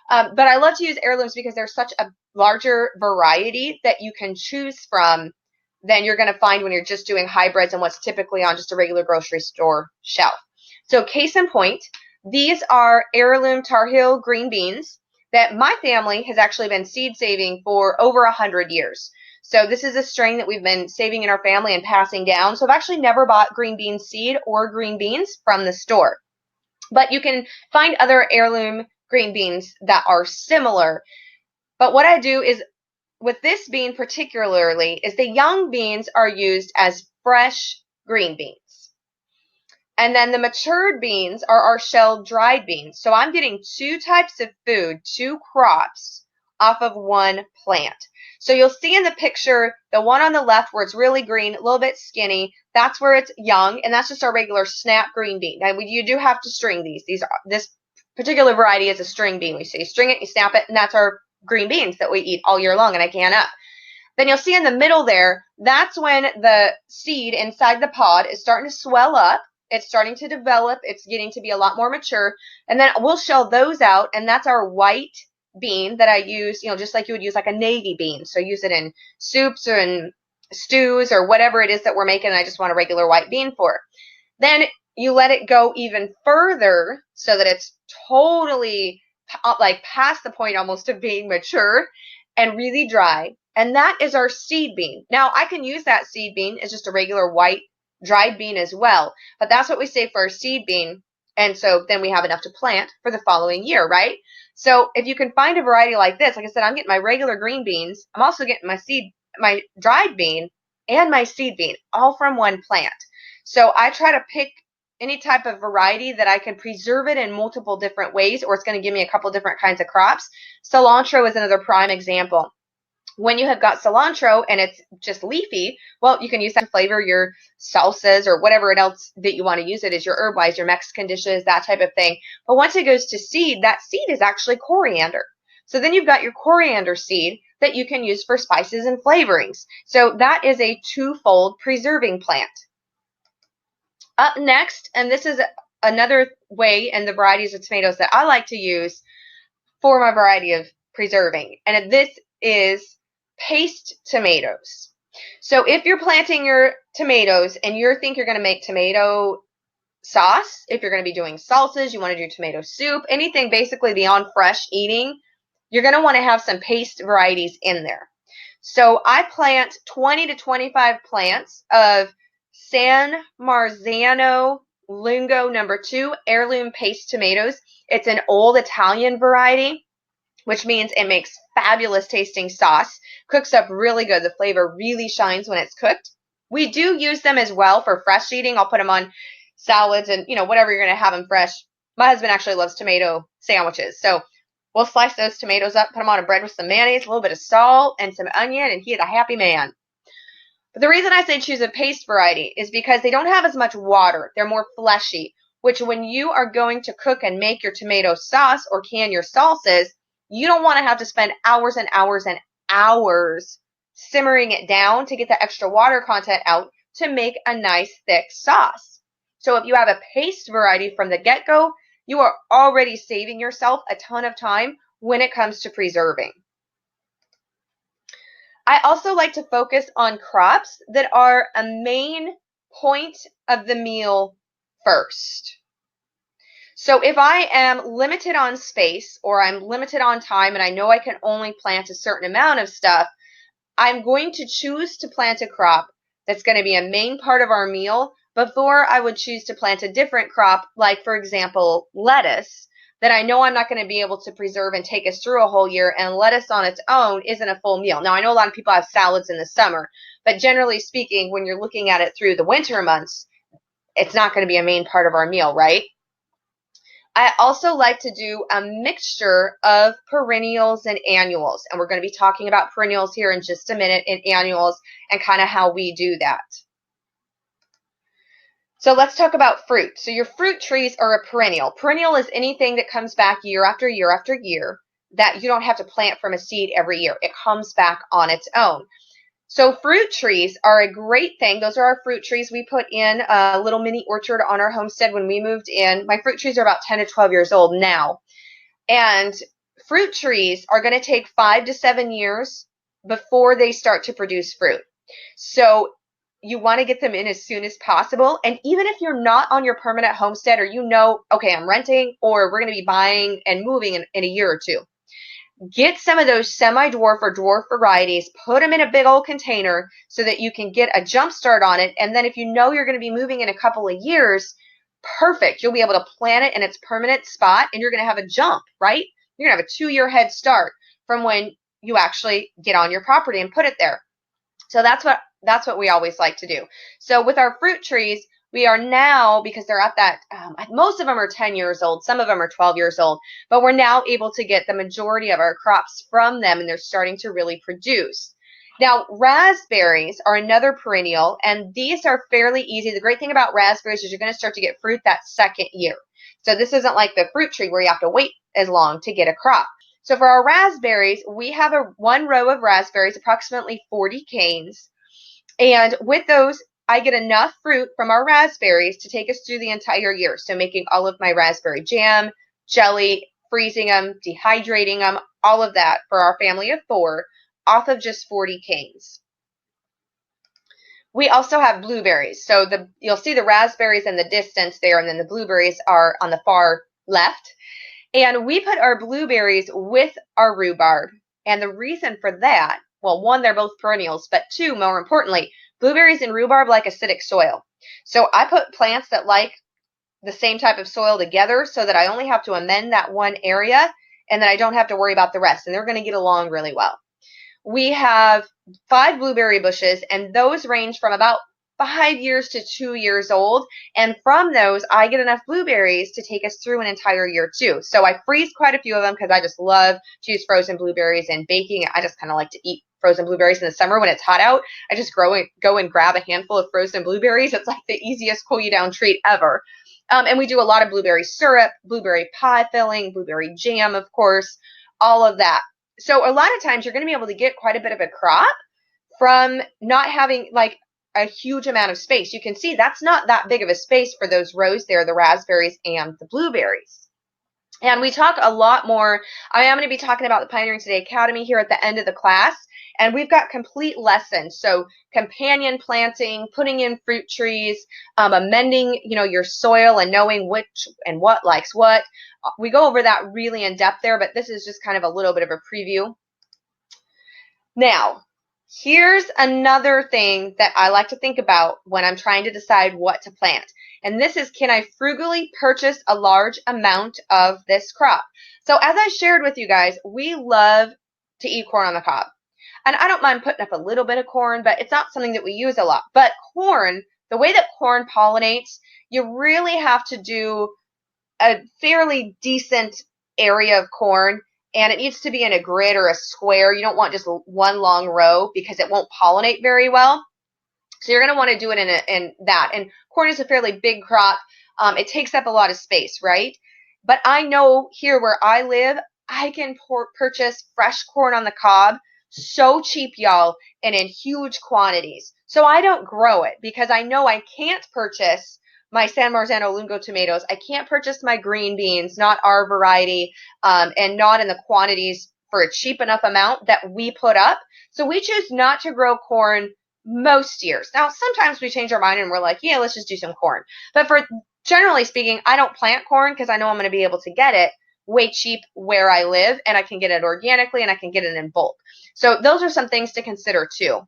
A: But I love to use heirlooms because there's such a larger variety that you can choose from than you're going to find when you're just doing hybrids and what's typically on just a regular grocery store shelf. So case in point, these are heirloom Tar Heel green beans that my family has actually been seed saving for over 100 years. So this is a strain that we've been saving in our family and passing down. So I've actually never bought green bean seed or green beans from the store. But you can find other heirloom green beans that are similar. But what I do is, with this bean particularly, is the young beans are used as fresh green beans. And then the matured beans are our shelled dried beans. So I'm getting two types of food, two crops off of one plant. So you'll see in the picture, the one on the left where it's really green, a little bit skinny, that's where it's young, and that's just our regular snap green bean. Now you do have to string these. This particular variety is a string bean. We say string it, you snap it, and that's our green beans that we eat all year long in a can up. Then you'll see in the middle there, that's when the seed inside the pod is starting to swell up. It's starting to develop. It's getting to be a lot more mature. And then we'll shell those out, and that's our white bean that I use, just like you would use like a navy bean. So use it in soups or in stews or whatever it is that we're making. I just want a regular white bean for. Then you let it go even further so that it's totally like past the point almost of being mature and really dry. And that is our seed bean. Now I can use that seed bean as just a regular white dried bean as well, but that's what we say for our seed bean. And so then we have enough to plant for the following year, right? So if you can find a variety like this, like I said, I'm getting my regular green beans. I'm also getting my dried bean and my seed bean all from one plant. So I try to pick any type of variety that I can preserve it in multiple different ways, or it's going to give me a couple different kinds of crops. Cilantro is another prime example. When you have got cilantro and it's just leafy, well, you can use that to flavor your salsas or whatever else that you want to use it as, your herb wise, your Mexican dishes, that type of thing. But once it goes to seed, that seed is actually coriander. So then you've got your coriander seed that you can use for spices and flavorings. So that is a twofold preserving plant. Up next, and this is another way in the varieties of tomatoes that I like to use for my variety of preserving, and this is paste tomatoes. So if you're planting your tomatoes and you think you're going to make tomato sauce, if you're going to be doing salsas, you want to do tomato soup, anything basically beyond fresh eating, you're going to want to have some paste varieties in there. So I plant 20 to 25 plants of San Marzano Lungo #2 heirloom paste tomatoes. It's an old Italian variety, which means it makes fabulous tasting sauce. Cooks up really good. The flavor really shines when it's cooked. We do use them as well for fresh eating. I'll put them on salads and, whatever you're going to have them fresh. My husband actually loves tomato sandwiches. So we'll slice those tomatoes up, put them on a bread with some mayonnaise, a little bit of salt, and some onion, and he is a happy man. But the reason I say choose a paste variety is because they don't have as much water. They're more fleshy, which when you are going to cook and make your tomato sauce or can your salsas, you don't want to have to spend hours and hours and hours simmering it down to get the extra water content out to make a nice thick sauce. So if you have a paste variety from the get-go, you are already saving yourself a ton of time when it comes to preserving. I also like to focus on crops that are a main point of the meal first. So if I am limited on space or I'm limited on time and I know I can only plant a certain amount of stuff, I'm going to choose to plant a crop that's going to be a main part of our meal before I would choose to plant a different crop, like, for example, lettuce, that I know I'm not going to be able to preserve and take us through a whole year, and lettuce on its own isn't a full meal. Now, I know a lot of people have salads in the summer, but generally speaking, when you're looking at it through the winter months, it's not going to be a main part of our meal, right? I also like to do a mixture of perennials and annuals, and we're going to be talking about perennials here in just a minute, and annuals, and kind of how we do that. So let's talk about fruit. So your fruit trees are a perennial. Perennial is anything that comes back year after year after year that you don't have to plant from a seed every year. It comes back on its own. So fruit trees are a great thing. Those are our fruit trees. We put in a little mini orchard on our homestead when we moved in. My fruit trees are about 10 to 12 years old now. And fruit trees are going to take 5 to 7 years before they start to produce fruit. So you want to get them in as soon as possible. And even if you're not on your permanent homestead, or okay, I'm renting, or we're going to be buying and moving in a year or two, get some of those semi-dwarf or dwarf varieties, put them in a big old container so that you can get a jump start on it. And then if you know you're going to be moving in a couple of years, perfect. You'll be able to plant it in its permanent spot and you're going to have a jump, right? You're going to have a 2-year head start from when you actually get on your property and put it there. So that's what we always like to do. So with our fruit trees, we are now, because they're at that, most of them are 10 years old, some of them are 12 years old, but we're now able to get the majority of our crops from them and they're starting to really produce. Now, raspberries are another perennial, and these are fairly easy. The great thing about raspberries is you're going to start to get fruit that second year. So this isn't like the fruit tree where you have to wait as long to get a crop. So for our raspberries, we have one row of raspberries, approximately 40 canes. And with those, I get enough fruit from our raspberries to take us through the entire year. So making all of my raspberry jam, jelly, freezing them, dehydrating them, all of that for our family of 4 off of just 40 canes. We also have blueberries. So you'll see the raspberries in the distance there, and then the blueberries are on the far left. And we put our blueberries with our rhubarb. And the reason for that, well, 1, they're both perennials, but 2, more importantly, blueberries and rhubarb like acidic soil. So I put plants that like the same type of soil together so that I only have to amend that one area and then I don't have to worry about the rest. And they're going to get along really well. We have 5 blueberry bushes, and those range from about 5 years to 2 years old. And from those, I get enough blueberries to take us through an entire year too. So I freeze quite a few of them because I just love to use frozen blueberries in baking. I just kind of like to eat frozen blueberries in the summer when it's hot out. I just go and grab a handful of frozen blueberries. It's like the easiest cool you down treat ever. And we do a lot of blueberry syrup, blueberry pie filling, blueberry jam, of course, all of that. So a lot of times you're going to be able to get quite a bit of a crop from not having like a huge amount of space. You can see that's not that big of a space for those rows there, the raspberries and the blueberries. And we talk a lot more. I am going to be talking about the Pioneering Today Academy here at the end of the class. And we've got complete lessons. So companion planting, putting in fruit trees, amending, your soil and knowing which and what likes what. We go over that really in depth there, but this is just kind of a little bit of a preview. Now, here's another thing that I like to think about when I'm trying to decide what to plant. And this is, can I frugally purchase a large amount of this crop? So as I shared with you guys, we love to eat corn on the cob. And I don't mind putting up a little bit of corn, but it's not something that we use a lot. But corn, the way that corn pollinates, you really have to do a fairly decent area of corn, and it needs to be in a grid or a square. You don't want just one long row because it won't pollinate very well. So you're going to want to do it in that. And corn is a fairly big crop. It takes up a lot of space, right? But I know here where I live, I can purchase fresh corn on the cob so cheap, y'all, and in huge quantities. So I don't grow it because I know I can't purchase my San Marzano Lungo tomatoes. I can't purchase my green beans, not our variety, and not in the quantities for a cheap enough amount that we put up. So we choose not to grow corn most years. Now, sometimes we change our mind and we're like, yeah, let's just do some corn. But for generally speaking, I don't plant corn because I know I'm going to be able to get it way cheap where I live, and I can get it organically and I can get it in bulk. So those are some things to consider too.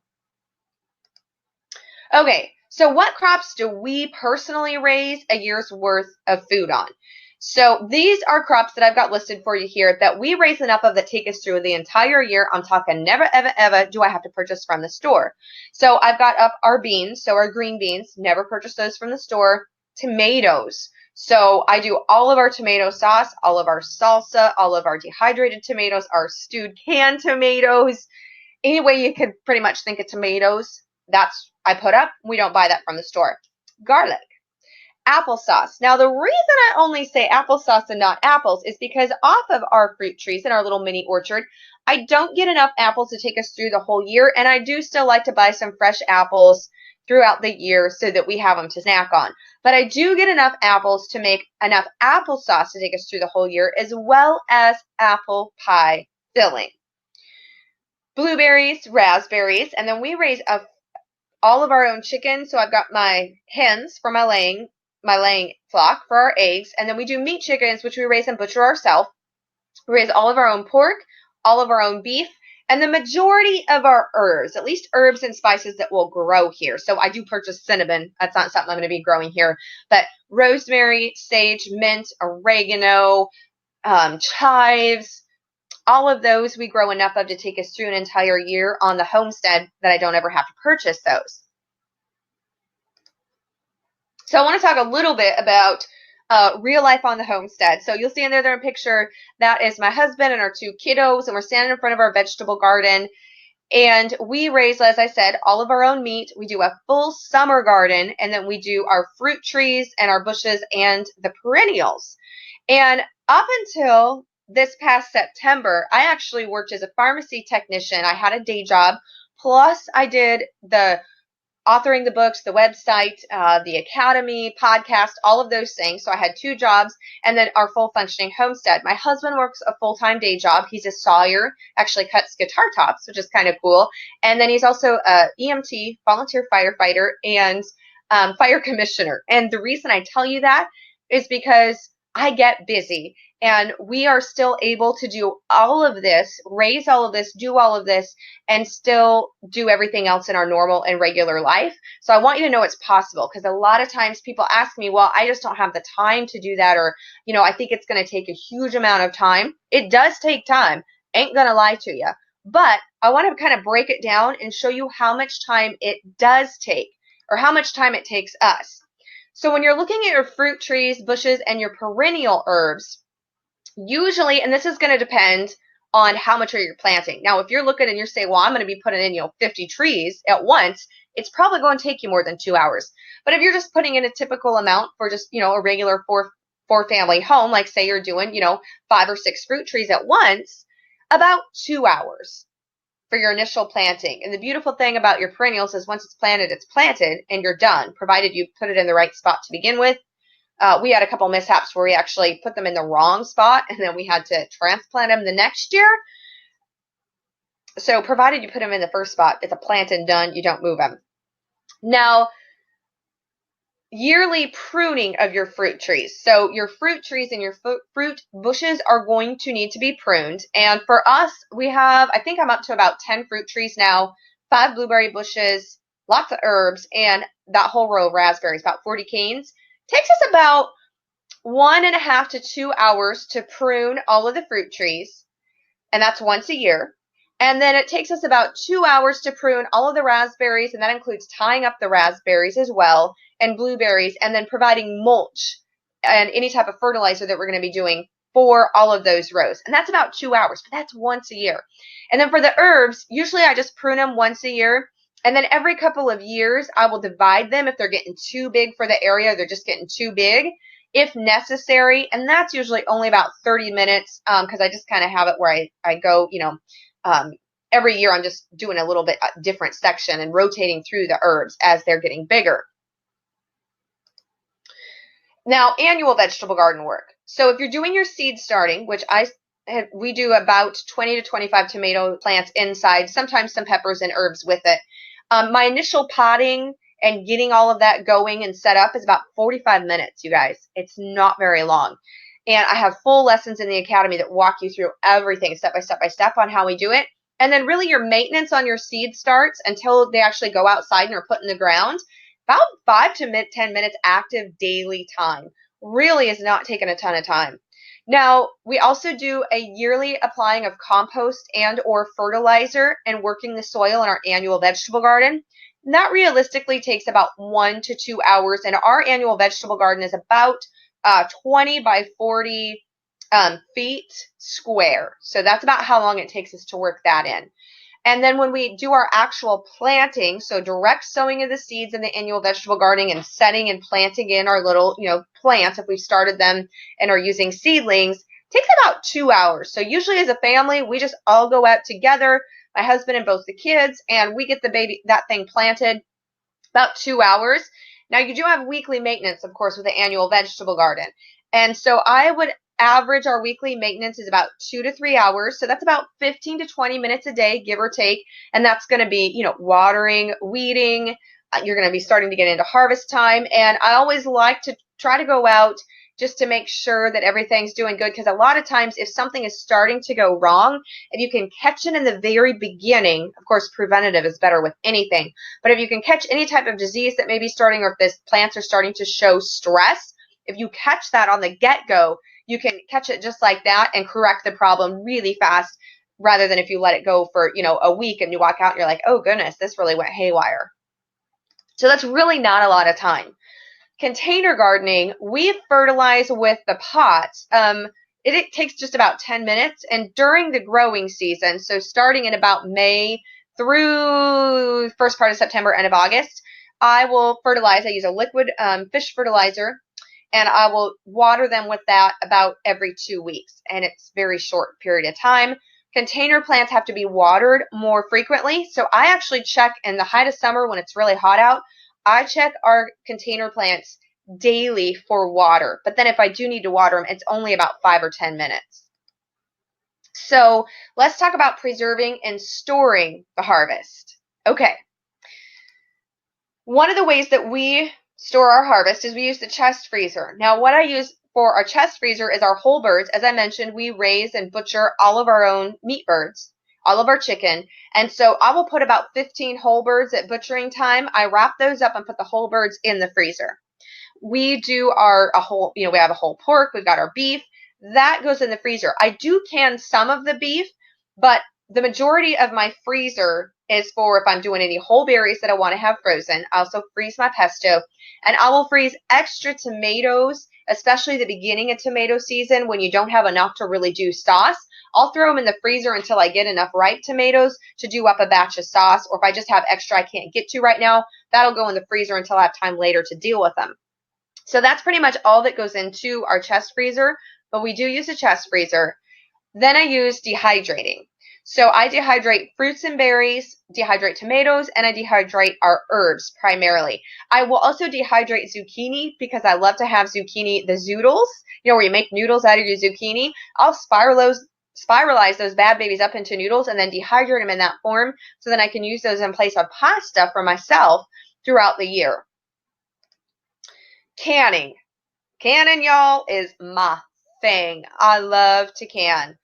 A: Okay, so what crops do we personally raise a year's worth of food on? So these are crops that I've got listed for you here that we raise enough of that take us through the entire year. I'm talking never, ever, ever do I have to purchase from the store. So I've got up our beans, so our green beans, never purchase those from the store. Tomatoes. So I do all of our tomato sauce, all of our salsa, all of our dehydrated tomatoes, our stewed canned tomatoes. Any way you could pretty much think of tomatoes, that's I put up. We don't buy that from the store. Garlic. Applesauce. Now, the reason I only say applesauce and not apples is because off of our fruit trees in our little mini orchard, I don't get enough apples to take us through the whole year, and I do still like to buy some fresh apples throughout the year so that we have them to snack on. But I do get enough apples to make enough applesauce to take us through the whole year, as well as apple pie filling. Blueberries, raspberries, and then we raise all of our own chicken. So I've got my hens for my laying flock for our eggs, and then we do meat chickens, which we raise and butcher ourselves. We raise all of our own pork, all of our own beef, and the majority of our herbs, at least herbs and spices that will grow here. So I do purchase cinnamon. That's not something I'm going to be growing here, but rosemary, sage, mint, oregano, chives, all of those we grow enough of to take us through an entire year on the homestead that I don't ever have to purchase those. So I want to talk a little bit about real life on the homestead. So you'll see in there a picture, that is my husband and our 2 kiddos, and we're standing in front of our vegetable garden. And we raise, as I said, all of our own meat. We do a full summer garden, and then we do our fruit trees and our bushes and the perennials. And up until this past September, I actually worked as a pharmacy technician. I had a day job, plus I did the authoring the books, the website, the academy, podcast, all of those things. So I had 2 jobs, and then our full functioning homestead. My husband works a full-time day job. He's a sawyer, actually cuts guitar tops, which is kind of cool. And then he's also a EMT, volunteer firefighter, and fire commissioner. And the reason I tell you that is because I get busy, and we are still able to do all of this, raise all of this, do all of this, and still do everything else in our normal and regular life. So I want you to know it's possible, because a lot of times people ask me, well, I just don't have the time to do that, or, I think it's going to take a huge amount of time. It does take time. Ain't going to lie to you. But I want to kind of break it down and show you how much time it does take, or how much time it takes us. So when you're looking at your fruit trees, bushes, and your perennial herbs, usually, and this is going to depend on how much are you planting. Now, if you're looking and you're saying, well, I'm going to be putting in, 50 trees at once, it's probably going to take you more than 2 hours. But if you're just putting in a typical amount for just, a regular four family home, like say you're doing, 5 or 6 fruit trees at once, about 2 hours for your initial planting. And the beautiful thing about your perennials is once it's planted, and you're done, provided you put it in the right spot to begin with. We had a couple mishaps where we actually put them in the wrong spot, and then we had to transplant them the next year. So provided you put them in the first spot, it's a plant and done, you don't move them. Now, yearly pruning of your fruit trees. So your fruit trees and your fruit bushes are going to need to be pruned. And for us, we have, I think I'm up to about 10 fruit trees now, 5 blueberry bushes, lots of herbs, and that whole row of raspberries, about 40 canes. Takes us about 1.5 to 2 hours to prune all of the fruit trees, and that's once a year. And then it takes us about 2 hours to prune all of the raspberries, and that includes tying up the raspberries as well, and blueberries, and then providing mulch and any type of fertilizer that we're going to be doing for all of those rows. And that's about 2 hours, but that's once a year. And then for the herbs, usually I just prune them once a year. And then every couple of years, I will divide them if they're getting too big for the area, they're just getting too big, if necessary. And that's usually only about 30 minutes because I just kind of have it where I go, every year I'm just doing a little bit different section and rotating through the herbs as they're getting bigger. Now, annual vegetable garden work. So if you're doing your seed starting, which we do about 20 to 25 tomato plants inside, sometimes some peppers and herbs with it. My initial potting and getting all of that going and set up is about 45 minutes, you guys. It's not very long. And I have full lessons in the academy that walk you through everything step by step on how we do it. And then really your maintenance on your seed starts until they actually go outside and are put in the ground, about 5 to 10 minutes active daily time. Really is not taking a ton of time. Now, we also do a yearly applying of compost and or fertilizer and working the soil in our annual vegetable garden. And that realistically takes about 1 to 2 hours, and our annual vegetable garden is about 20 by 40 feet square. So that's about how long it takes us to work that in. And then when we do our actual planting, so direct sowing of the seeds in the annual vegetable gardening and setting and planting in our little, plants, if we've started them and are using seedlings, takes about 2 hours. So usually as a family, we just all go out together, my husband and both the kids, and we get that thing planted about 2 hours. Now you do have weekly maintenance, of course, with the annual vegetable garden. And so I would average our weekly maintenance is about 2 to 3 hours. So that's about 15 to 20 minutes a day, give or take. And that's going to be, watering, weeding. You're going to be starting to get into harvest time. And I always like to try to go out just to make sure that everything's doing good. Because a lot of times if something is starting to go wrong, if you can catch it in the very beginning, of course, preventative is better with anything, but if you can catch any type of disease that may be starting, or if this plants are starting to show stress, if you catch that on the get-go, you can catch it just like that and correct the problem really fast, rather than if you let it go for, a week and you walk out and you're like, oh goodness, this really went haywire. So that's really not a lot of time. Container gardening, we fertilize with the pots. It takes just about 10 minutes, and during the growing season, so starting in about May through first part of September, end of August, I will fertilize. I use a liquid fish fertilizer, and I will water them with that about every 2 weeks, and it's a very short period of time. Container plants have to be watered more frequently, so I actually check in the height of summer when it's really hot out. I check our container plants daily for water, but then if I do need to water them, it's only about 5 or 10 minutes. So let's talk about preserving and storing the harvest. Okay. One of the ways that we store our harvest is we use the chest freezer. Now, what I use for our chest freezer is our whole birds. As I mentioned, we raise and butcher all of our own meat birds, all of our chicken. And so I will put about 15 whole birds at butchering time. I wrap those up and put the whole birds in the freezer. We do we have a whole pork, we've got our beef, that goes in the freezer. I do can some of the beef, but the majority of my freezer is for if I'm doing any whole berries that I want to have frozen. I also freeze my pesto, and I will freeze extra tomatoes, especially the beginning of tomato season when you don't have enough to really do sauce. I'll throw them in the freezer until I get enough ripe tomatoes to do up a batch of sauce, or if I just have extra I can't get to right now, that'll go in the freezer until I have time later to deal with them. So that's pretty much all that goes into our chest freezer, but we do use a chest freezer. Then I use dehydrating. So I dehydrate fruits and berries, dehydrate tomatoes, and I dehydrate our herbs primarily. I will also dehydrate zucchini because I love to have zucchini, the zoodles, where you make noodles out of your zucchini. I'll spiralize those bad babies up into noodles and then dehydrate them in that form so then I can use those in place of pasta for myself throughout the year. Canning. Canning, y'all, is my thing. I love to can.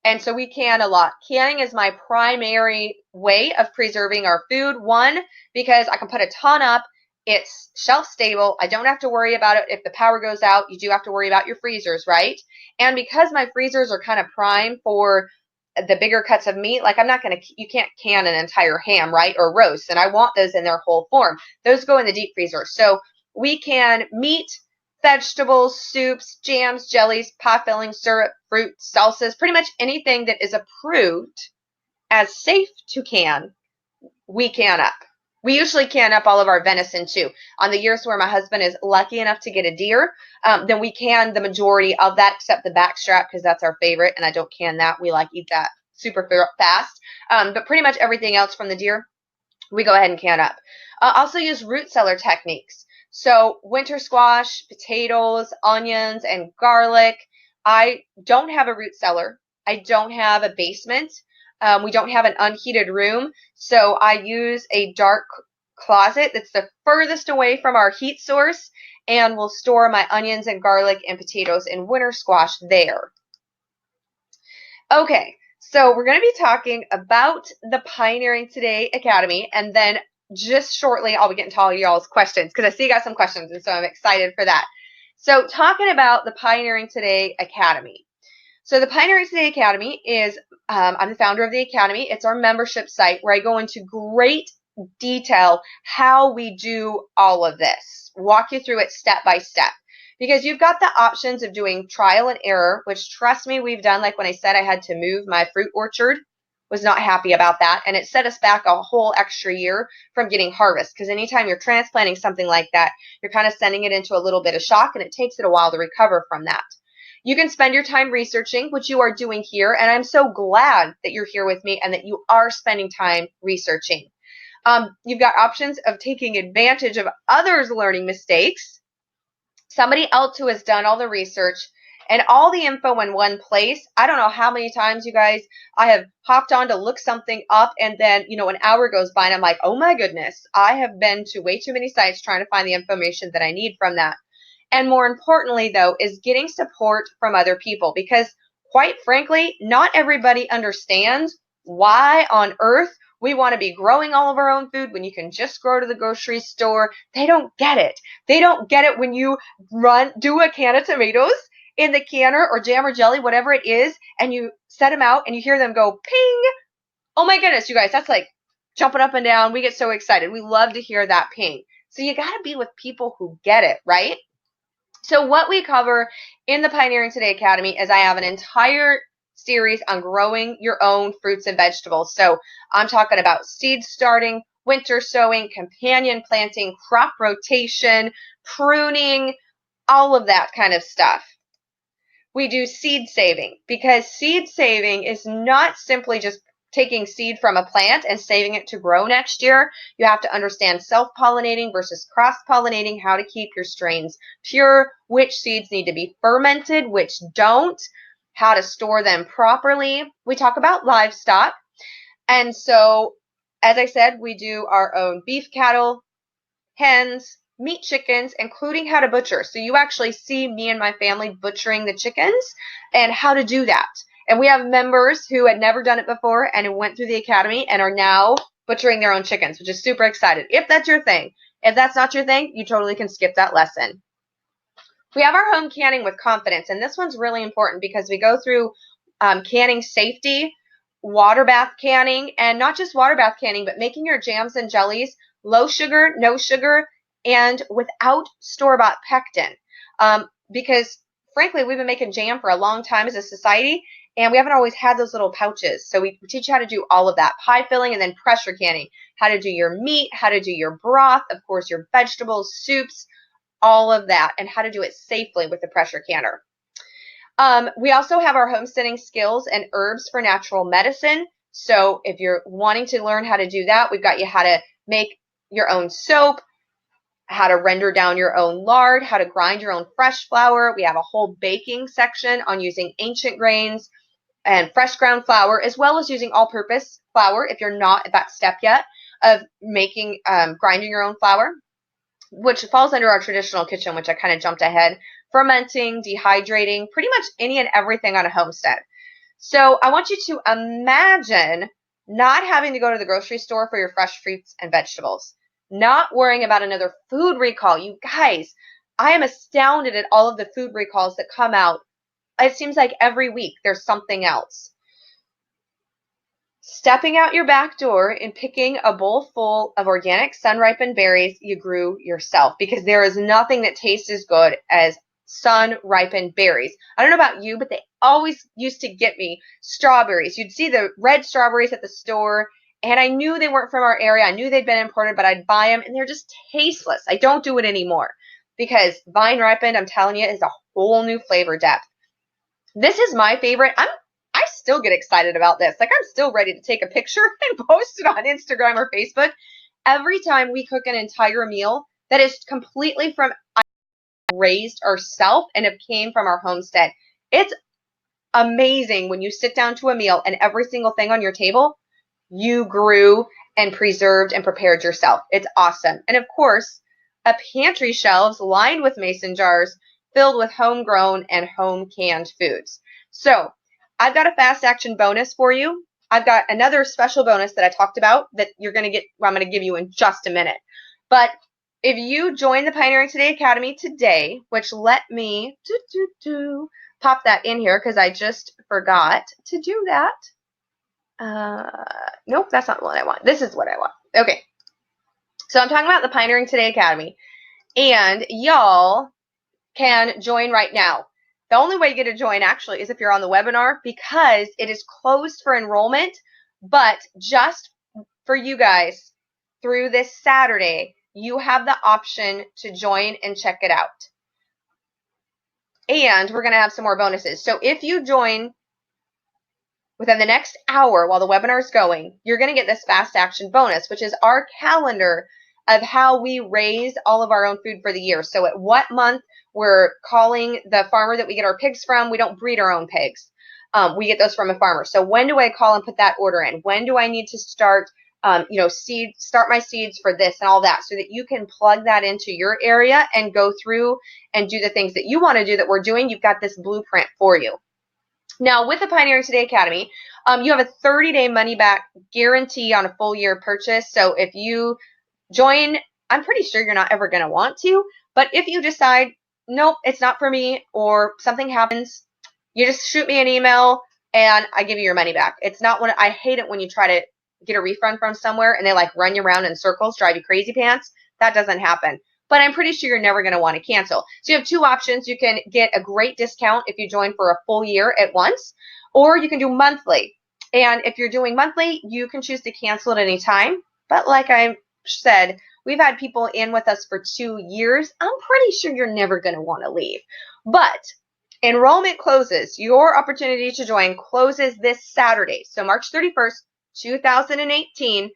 A: And so we can a lot. Canning is my primary way of preserving our food. One, because I can put a ton up. It's shelf stable. I don't have to worry about it. If the power goes out, you do have to worry about your freezers, right? And because my freezers are kind of prime for the bigger cuts of meat, like you can't can an entire ham, right? Or roast. And I want those in their whole form. Those go in the deep freezer. So we can meat, vegetables, soups, jams, jellies, pie filling, syrup, fruit, salsas, pretty much anything that is approved as safe to can, we can up. We usually can up all of our venison too. On the years where my husband is lucky enough to get a deer, then we can the majority of that except the backstrap because that's our favorite, and I don't can that. We eat that super fast. But pretty much everything else from the deer, we go ahead and can up. Also use root cellar techniques. So winter squash, potatoes, onions, and garlic. I don't have a root cellar. I don't have a basement. We don't have an unheated room. So I use a dark closet that's the furthest away from our heat source, and will store my onions and garlic and potatoes and winter squash there. Okay, so we're going to be talking about the Pioneering Today Academy, and then just shortly, I'll be getting to all y'all's questions because I see you got some questions, and so I'm excited for that. So talking about the Pioneering Today Academy. So the Pioneering Today Academy is, I'm the founder of the Academy. It's our membership site where I go into great detail how we do all of this, walk you through it step by step. Because you've got the options of doing trial and error, which trust me, we've done. Like when I said I had to move my fruit orchard, was not happy about that, and it set us back a whole extra year from getting harvest, because anytime you're transplanting something like that, you're kind of sending it into a little bit of shock, and it takes it a while to recover from that. You can spend your time researching, which you are doing here, and I'm so glad that you're here with me and that you are spending time researching. You've got options of taking advantage of others' learning mistakes, somebody else who has done all the research, and all the info in one place. I don't know how many times, you guys, I have hopped on to look something up, and then, an hour goes by, and I'm like, oh my goodness, I have been to way too many sites trying to find the information that I need from that. And more importantly, though, is getting support from other people, because quite frankly, not everybody understands why on earth we want to be growing all of our own food when you can just go to the grocery store. They don't get it. They don't get it when you do a can of tomatoes in the canner or jam or jelly, whatever it is, and you set them out and you hear them go ping. Oh my goodness, you guys, that's like jumping up and down. We get so excited. We love to hear that ping. So you got to be with people who get it, right? So what we cover in the Pioneering Today Academy is I have an entire series on growing your own fruits and vegetables. So I'm talking about seed starting, winter sowing, companion planting, crop rotation, pruning, all of that kind of stuff. We do seed saving, because seed saving is not simply just taking seed from a plant and saving it to grow next year. You have to understand self-pollinating versus cross-pollinating, how to keep your strains pure, which seeds need to be fermented, which don't, how to store them properly. We talk about livestock. And so, as I said, we do our own beef cattle, hens, meat chickens, including how to butcher. So you actually see me and my family butchering the chickens and how to do that. And we have members who had never done it before and who went through the academy and are now butchering their own chickens, which is super excited. If that's your thing. If that's not your thing, you totally can skip that lesson. We have our home canning with confidence, and this one's really important because we go through canning safety, water bath canning, and not just water bath canning, but making your jams and jellies low sugar, no sugar, and without store-bought pectin. Because frankly, we've been making jam for a long time as a society, and we haven't always had those little pouches. So we teach you how to do all of that. Pie filling and then pressure canning. How to do your meat, how to do your broth, of course, your vegetables, soups, all of that, and how to do it safely with the pressure canner. We also have our homesteading skills and herbs for natural medicine. So if you're wanting to learn how to do that, we've got you how to make your own soap, how to render down your own lard, how to grind your own fresh flour. We have a whole baking section on using ancient grains and fresh ground flour, as well as using all-purpose flour if you're not at that step yet of making, grinding your own flour, which falls under our traditional kitchen, which I kind of jumped ahead. Fermenting, dehydrating, pretty much any and everything on a homestead. So I want you to imagine not having to go to the grocery store for your fresh fruits and vegetables, not worrying about another food recall. You guys, I am astounded at all of the food recalls that come out. It seems like every week there's something else. Stepping out your back door and picking a bowl full of organic sun-ripened berries you grew yourself, because there is nothing that tastes as good as sun-ripened berries. I don't know about you, but they always used to get me strawberries. You'd see the red strawberries at the store, and I knew they weren't from our area. I knew they'd been imported, but I'd buy them, and they're just tasteless. I don't do it anymore because vine ripened, I'm telling you, is a whole new flavor depth. This is my favorite. I still get excited about this. Like, I'm still ready to take a picture and post it on Instagram or Facebook every time we cook an entire meal that is completely from raised ourselves and it came from our homestead. It's amazing when you sit down to a meal and every single thing on your table you grew and preserved and prepared yourself. It's awesome. And of course, a pantry shelves lined with mason jars filled with homegrown and home canned foods. So I've got a fast action bonus for you. I've got another special bonus that I talked about that you're going to get, I'm going to give you in just a minute. But if you join the Pioneering Today Academy today, which let me pop that in here because I just forgot to do that. Nope, that's not what I want. This is what I want. Okay. So I'm talking about the Pioneering Today Academy, and y'all can join right now. The only way you get to join actually is if you're on the webinar, because it is closed for enrollment, but just for you guys through this Saturday, you have the option to join and check it out. And we're going to have some more bonuses. So if you join within the next hour while the webinar is going, you're going to get this fast action bonus, which is our calendar of how we raise all of our own food for the year. So at what month we're calling the farmer that we get our pigs from. We don't breed our own pigs. We get those from a farmer. So when do I call and put that order in? When do I need to start start my seeds for this and all that, so that you can plug that into your area and go through and do the things that you want to do that we're doing. You've got this blueprint for you. Now, with the Pioneering Today Academy, you have a 30-day money-back guarantee on a full-year purchase. So if you join, I'm pretty sure you're not ever going to want to, but if you decide, nope, it's not for me, or something happens, you just shoot me an email and I give you your money back. It's not when I hate it when you try to get a refund from somewhere and they like run you around in circles, drive you crazy pants. That doesn't happen. But I'm pretty sure you're never going to want to cancel. So you have two options. You can get a great discount if you join for a full year at once, or you can do monthly. And if you're doing monthly, you can choose to cancel at any time. But like I said, we've had people in with us for 2 years. I'm pretty sure you're never going to want to leave. But enrollment closes. Your opportunity to join closes this Saturday. So March 31st, 2018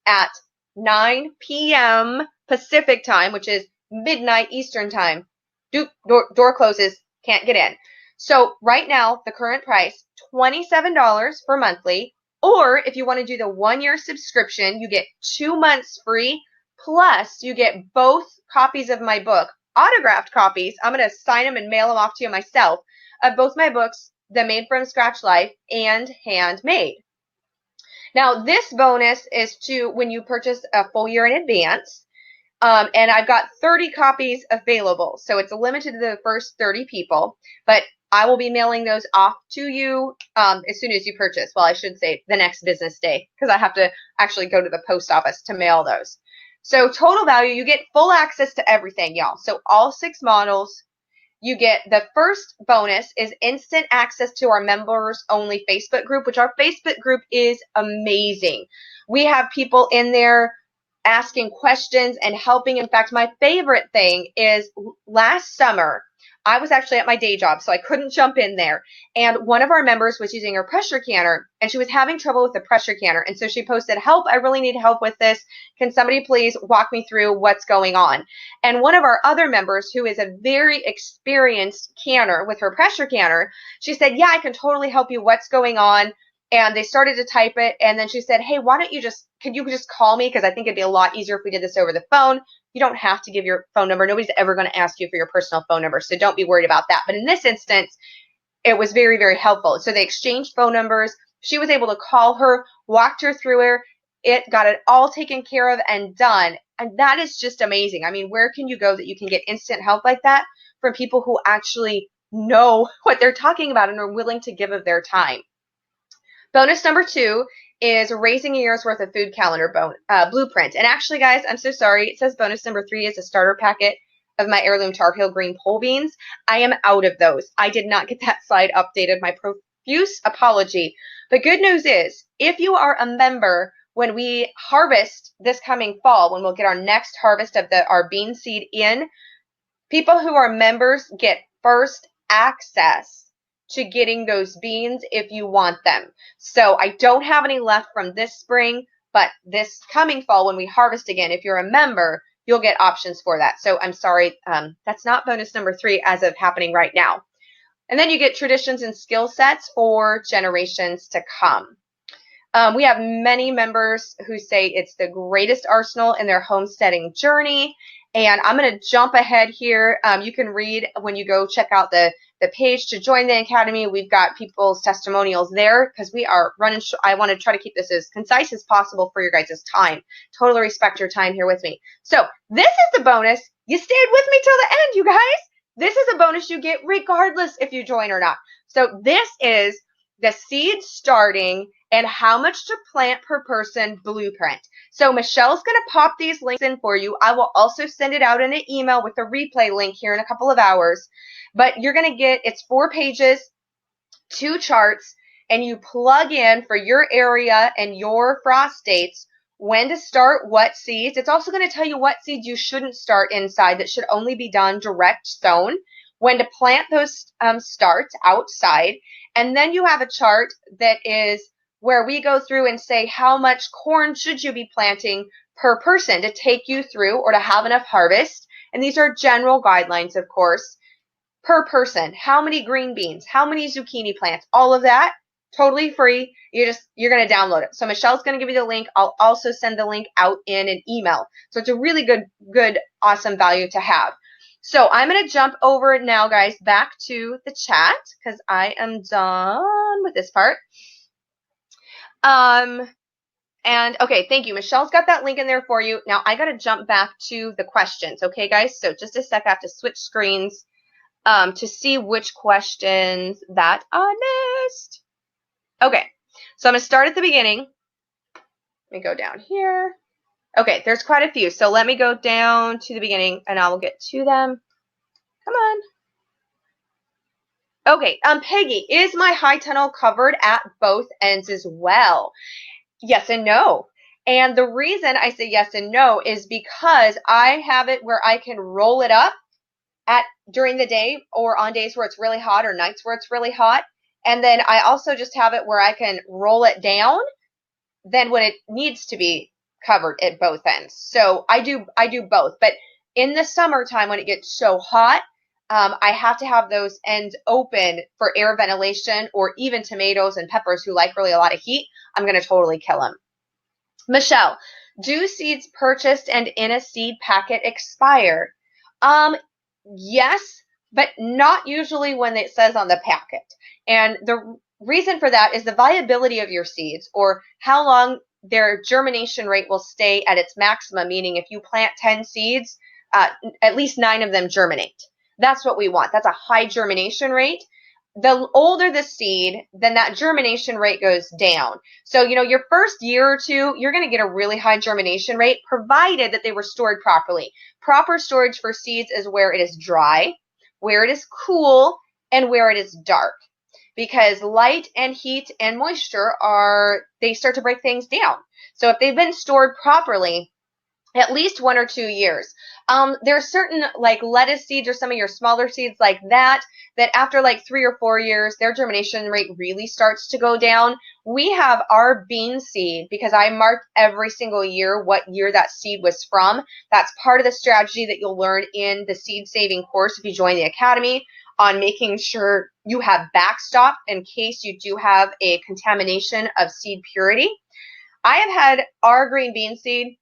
A: at 9 p.m. Pacific time, which is midnight Eastern time. Door closes, can't get in. So right now, the current price, $27 for monthly, or if you want to do the 1-year subscription, you get 2 months free, plus you get both copies of my book, autographed copies. I'm going to sign them and mail them off to you myself, of both my books, The Made from Scratch Life and Handmade. Now, this bonus is to when you purchase a full year in advance, and I've got 30 copies available, so it's limited to the first 30 people, but I will be mailing those off to you as soon as you purchase. Well, I should say the next business day, because I have to actually go to the post office to mail those. So total value, you get full access to everything, y'all. So all 6 models. You get the first bonus is instant access to our members only Facebook group, which our Facebook group is amazing. We have people in there asking questions and helping. In fact, my favorite thing is last summer, I was actually at my day job, so I couldn't jump in there. And one of our members was using her pressure canner, and she was having trouble with the pressure canner. And so she posted, "Help, I really need help with this. Can somebody please walk me through what's going on?" And one of our other members, who is a very experienced canner with her pressure canner, she said, "Yeah, I can totally help you. What's going on?" And they started to type it, and then she said, "Hey, could you just call me? Because I think it'd be a lot easier if we did this over the phone." You don't have to give your phone number. Nobody's ever going to ask you for your personal phone number, so don't be worried about that. But in this instance, it was very, very helpful. So they exchanged phone numbers. She was able to call her, walked her through it, got it all taken care of and done. And that is just amazing. I mean, where can you go that you can get instant help like that from people who actually know what they're talking about and are willing to give of their time? Bonus number 2 is raising a year's worth of food calendar blueprint. And actually, guys, I'm so sorry. It says bonus number 3 is a starter packet of my heirloom Tar Heel green pole beans. I am out of those. I did not get that slide updated. My profuse apology. The good news is, if you are a member, when we harvest this coming fall, when we'll get our next harvest of our bean seed in, people who are members get first access to getting those beans if you want them. So I don't have any left from this spring, but this coming fall when we harvest again, if you're a member, you'll get options for that. So I'm sorry, that's not bonus number 3 as of happening right now. And then you get traditions and skill sets for generations to come. We have many members who say it's the greatest arsenal in their homesteading journey. And I'm going to jump ahead here. You can read when you go check out the page to join the Academy. We've got people's testimonials there because we are running. I want to try to keep this as concise as possible for your guys' time. Totally respect your time here with me. So this is the bonus. You stayed with me till the end, you guys. This is a bonus you get regardless if you join or not. So this is the seed starting and how much to plant per person blueprint. So Michelle's going to pop these links in for you. I will also send it out in an email with a replay link here in a couple of hours. But you're going to get, it's 4 pages, 2 charts, and you plug in for your area and your frost dates when to start what seeds. It's also going to tell you what seeds you shouldn't start inside that should only be done direct sown, when to plant those starts outside. And then you have a chart that is where we go through and say how much corn should you be planting per person to take you through or to have enough harvest. And these are general guidelines, of course, per person. How many green beans, how many zucchini plants, all of that totally free. You're going to download it. So Michelle's going to give you the link. I'll also send the link out in an email. So it's a really good, awesome value to have. So I'm going to jump over now, guys, back to the chat because I am done with this part. And okay, thank you. Michelle's got that link in there for you. Now I got to jump back to the questions. Okay, guys. So just a sec. I have to switch screens to see which questions that I missed. Okay, so I'm going to start at the beginning. Let me go down here. Okay, there's quite a few. So let me go down to the beginning and I will get to them. Come on. Okay, Peggy, is my high tunnel covered at both ends as well? Yes and no. And the reason I say yes and no is because I have it where I can roll it up during the day or on days where it's really hot or nights where it's really hot. And then I also just have it where I can roll it down then when it needs to be covered at both ends. So I do both. But in the summertime when it gets so hot, I have to have those ends open for air ventilation, or even tomatoes and peppers who like really a lot of heat. I'm going to totally kill them. Michelle, do seeds purchased and in a seed packet expire? Yes, but not usually when it says on the packet. And the reason for that is the viability of your seeds, or how long their germination rate will stay at its maximum, meaning if you plant 10 seeds, at least 9 of them germinate. That's what we want. That's a high germination rate. The older the seed, then that germination rate goes down. So, your first year or two, you're going to get a really high germination rate, provided that they were stored properly. Proper storage for seeds is where it is dry, where it is cool, and where it is dark. Because light and heat and moisture they start to break things down. So if they've been stored properly, at least 1 or 2 years. There are certain like lettuce seeds or some of your smaller seeds like that after like 3 or 4 years, their germination rate really starts to go down. We have our bean seed because I marked every single year what year that seed was from. That's part of the strategy that you'll learn in the seed saving course if you join the academy, on making sure you have backstop in case you do have a contamination of seed purity. I have had our green bean seed,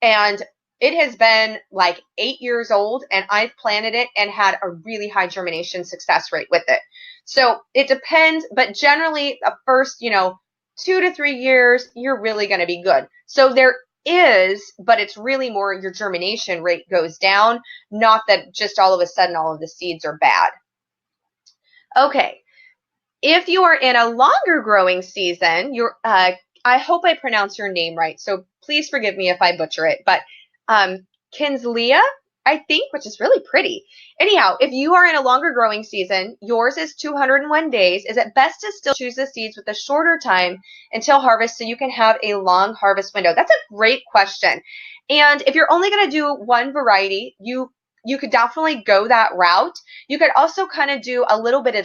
A: and it has been like 8 years old, and I've planted it and had a really high germination success rate with it. So it depends, but generally the first, 2 to 3 years, you're really going to be good. So there is, but it's really more your germination rate goes down, not that just all of a sudden all of the seeds are bad. Okay. If you are in a longer growing season, I hope I pronounce your name right, so please forgive me if I butcher it, but Kinslia, I think, which is really pretty. Anyhow, if you are in a longer growing season, yours is 201 days, is it best to still choose the seeds with a shorter time until harvest so you can have a long harvest window? That's a great question. And if you're only going to do one variety, you could definitely go that route. You could also kind of do a little bit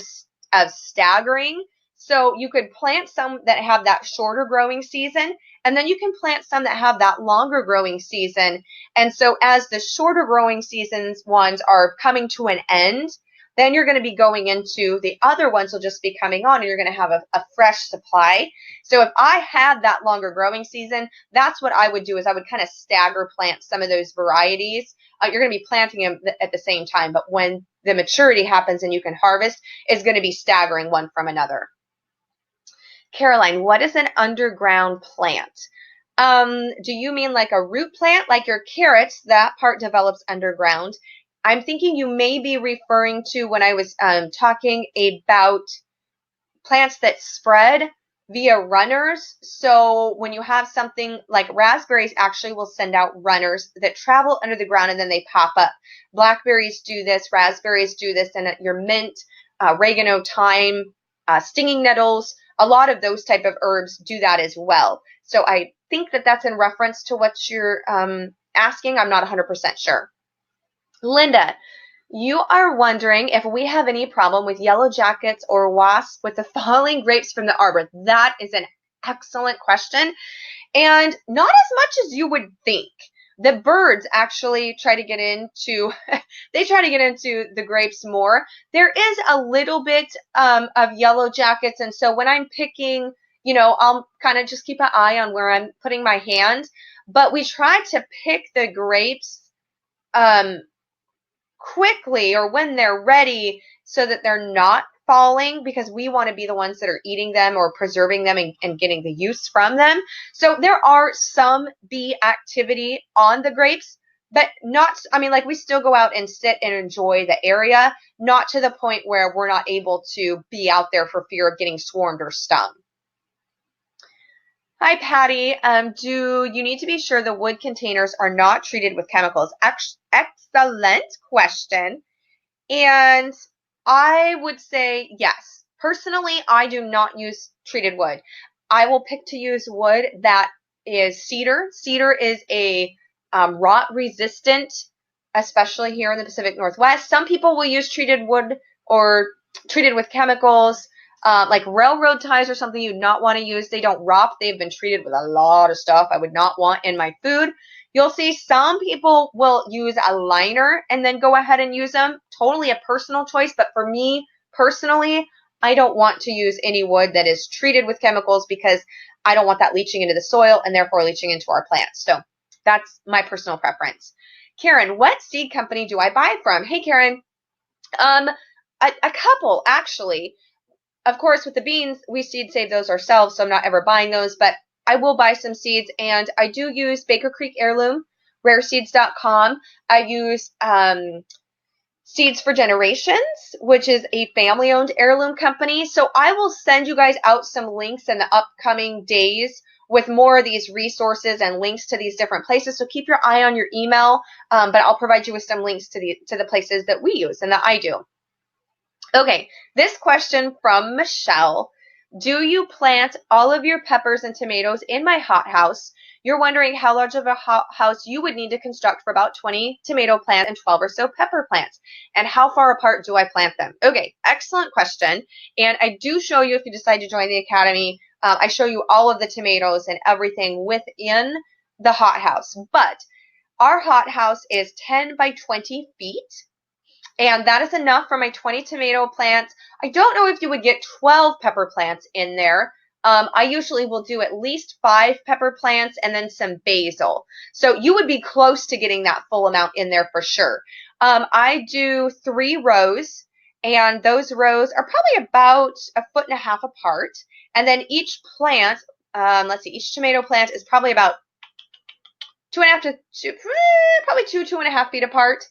A: of staggering. So you could plant some that have that shorter growing season, and then you can plant some that have that longer growing season. And so as the shorter growing seasons ones are coming to an end, then you're going to be going into the other ones will just be coming on, and you're going to have a fresh supply. So if I had that longer growing season, that's what I would do, is I would kind of stagger plant some of those varieties. You're going to be planting them at the same time, but when the maturity happens and you can harvest, is going to be staggering one from another. Caroline, what is an underground plant? Do you mean like a root plant, like your carrots? That part develops underground. I'm thinking you may be referring to when I was talking about plants that spread via runners. So when you have something like raspberries, actually will send out runners that travel under the ground and then they pop up. Blackberries do this, raspberries do this, and your mint, oregano, thyme, stinging nettles, a lot of those type of herbs do that as well. So I think that that's in reference to what you're asking. I'm not 100% sure. Linda, you are wondering if we have any problem with yellow jackets or wasps with the falling grapes from the arbor. That is an excellent question, and not as much as you would think. The birds actually try to get into they try to get into the grapes more. There is a little bit of yellow jackets, and so when I'm picking, I'll kind of just keep an eye on where I'm putting my hand. But we try to pick the grapes um, quickly or when they're ready so that they're not falling, because we want to be the ones that are eating them or preserving them and getting the use from them. So there are some bee activity on the grapes, but not, I mean, like we still go out and sit and enjoy the area, not to the point where we're not able to be out there for fear of getting swarmed or stung. Hi, Patty. Do you need to be sure the wood containers are not treated with chemicals? Excellent question. And I would say yes. Personally, I do not use treated wood. I will pick to use wood that is cedar. Cedar is a rot resistant, especially here in the Pacific Northwest. Some people will use treated wood or treated with chemicals, like railroad ties or something you'd not want to use. They don't rot. They've been treated with a lot of stuff I would not want in my food. You'll see some people will use a liner and then go ahead and use them. Totally a personal choice, but for me personally, I don't want to use any wood that is treated with chemicals because I don't want that leaching into the soil and therefore leaching into our plants. So that's my personal preference. Karen, what seed company do I buy from? Hey, Karen. A couple, actually. Of course, with the beans, we seed save those ourselves, so I'm not ever buying those, but I will buy some seeds, and I do use Baker Creek Heirloom, rareseeds.com. I use Seeds for Generations, which is a family-owned heirloom company. So I will send you guys out some links in the upcoming days with more of these resources and links to these different places. So keep your eye on your email, but I'll provide you with some links to the places that we use and that I do. Okay, this question from Michelle. Do you plant all of your peppers and tomatoes in my hothouse? You're wondering how large of a house you would need to construct for about 20 tomato plants and 12 or so pepper plants. And how far apart do I plant them? Okay, excellent question. And I do show you, if you decide to join the Academy, I show you all of the tomatoes and everything within the hothouse. But our hothouse is 10 by 20 feet. And that is enough for my 20 tomato plants. I don't know if you would get 12 pepper plants in there. I usually will do at least 5 pepper plants and then some basil. So you would be close to getting that full amount in there for sure. I do 3 rows, and those rows are probably about 1.5 feet apart. And then each plant, let's see, each tomato plant is probably about 2.5 to probably 2.5 feet apart.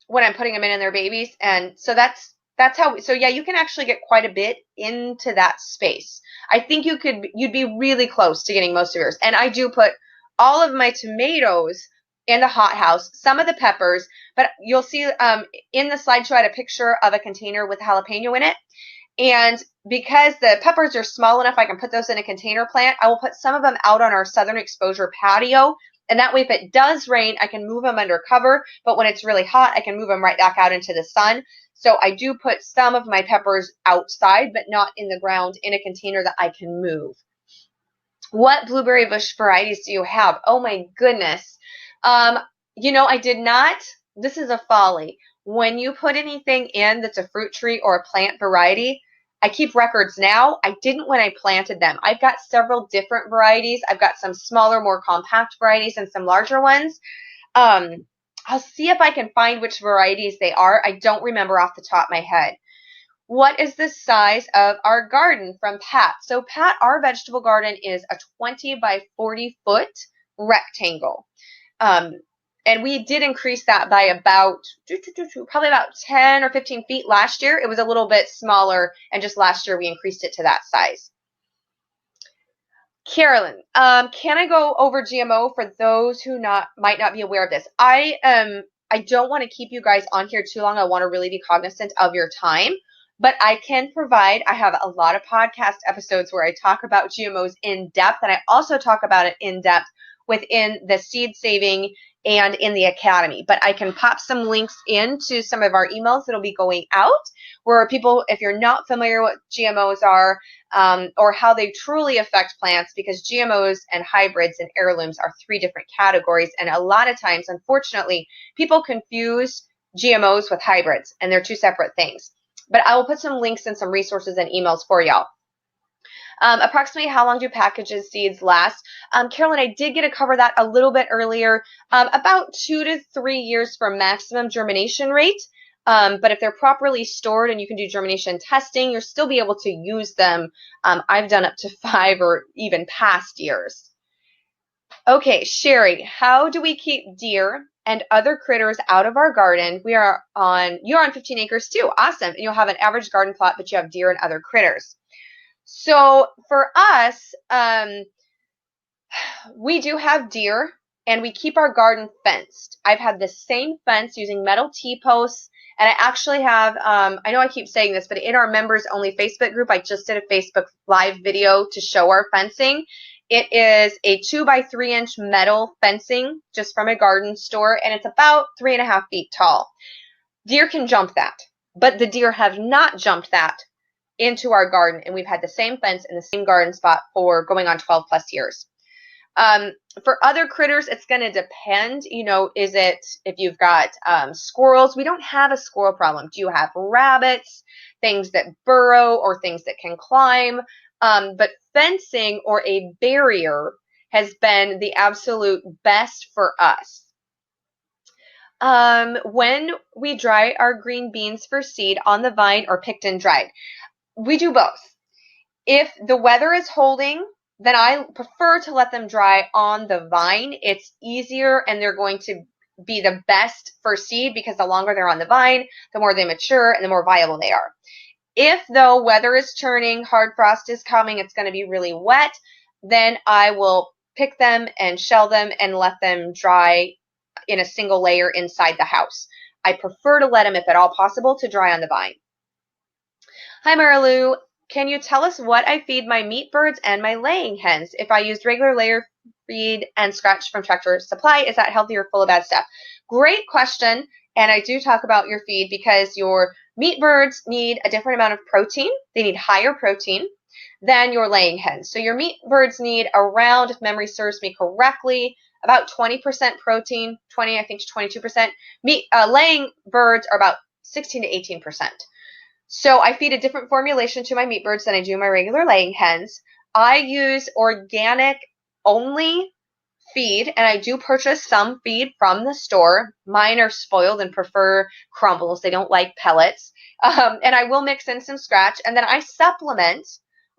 A: When I'm putting them in their babies. And so that's how, so yeah, you can actually get quite a bit into that space. I think you'd be really close to getting most of yours. And I do put all of my tomatoes in the hothouse, some of the peppers, but you'll see in the slideshow I had a picture of a container with jalapeno in it. And because the peppers are small enough I can put those in a container plant, I will put some of them out on our southern exposure patio. And that way, if it does rain, I can move them under cover. But when it's really hot, I can move them right back out into the sun. So I do put some of my peppers outside, but not in the ground, in a container that I can move. What blueberry bush varieties do you have? Oh my goodness. I did not. This is a folly. When you put anything in that's a fruit tree or a plant variety, I keep records now. I didn't when I planted them. I've got several different varieties. I've got some smaller, more compact varieties and some larger ones. I'll see if I can find which varieties they are. I don't remember off the top of my head. What is the size of our garden from Pat? So Pat, our vegetable garden is a 20 by 40 foot rectangle. And we did increase that by about, probably about 10 or 15 feet last year. It was a little bit smaller, and just last year we increased it to that size. Carolyn, can I go over GMO for those who might not be aware of this? I don't want to keep you guys on here too long. I want to really be cognizant of your time, but I can provide, I have a lot of podcast episodes where I talk about GMOs in depth, and I also talk about it in depth within the seed saving and in the Academy. But I can pop some links into some of our emails that'll be going out where people, if you're not familiar what GMOs are, or how they truly affect plants, because GMOs and hybrids and heirlooms are 3 different categories, and a lot of times, unfortunately, people confuse GMOs with hybrids, and they're 2 separate things. But I will put some links and some resources and emails for y'all. Approximately how long do packages seeds last? Carolyn, I did get to cover that a little bit earlier. About 2 to 3 years for maximum germination rate. But if they're properly stored and you can do germination testing, you'll still be able to use them. I've done up to 5 or even past years. Okay, Sherry, how do we keep deer and other critters out of our garden? You're on 15 acres too. Awesome. And you'll have an average garden plot, but you have deer and other critters. So for us, we do have deer, and we keep our garden fenced. I've had the same fence using metal T-posts, and I actually have, I know I keep saying this, but in our members only Facebook group, I just did a Facebook live video to show our fencing. It is a 2 by 3 inch metal fencing just from a garden store, and it's about 3.5 feet tall. Deer can jump that, but the deer have not jumped that into our garden, and we've had the same fence in the same garden spot for going on 12 plus years. For other critters, it's going to depend, is it, if you've got squirrels, we don't have a squirrel problem. Do you have rabbits, things that burrow or things that can climb? But fencing or a barrier has been the absolute best for us. When we dry our green beans for seed on the vine or picked and dried, we do both. If the weather is holding, then I prefer to let them dry on the vine. It's easier, and they're going to be the best for seed because the longer they're on the vine, the more they mature and the more viable they are. If, though, weather is turning, hard frost is coming, it's going to be really wet, then I will pick them and shell them and let them dry in a single layer inside the house. I prefer to let them, if at all possible, to dry on the vine. Hi, Marilu. Can you tell us what I feed my meat birds and my laying hens? If I used regular layer feed and scratch from Tractor Supply, is that healthy or full of bad stuff? Great question. And I do talk about your feed because your meat birds need a different amount of protein. They need higher protein than your laying hens. So your meat birds need around, if memory serves me correctly, about 20% protein, 20, I think 22%. Laying birds are about 16 to 18%. So I feed a different formulation to my meat birds than I do my regular laying hens. I use organic only feed, and I do purchase some feed from the store. Mine are spoiled and prefer crumbles. They don't like pellets. And I will mix in some scratch, and then I supplement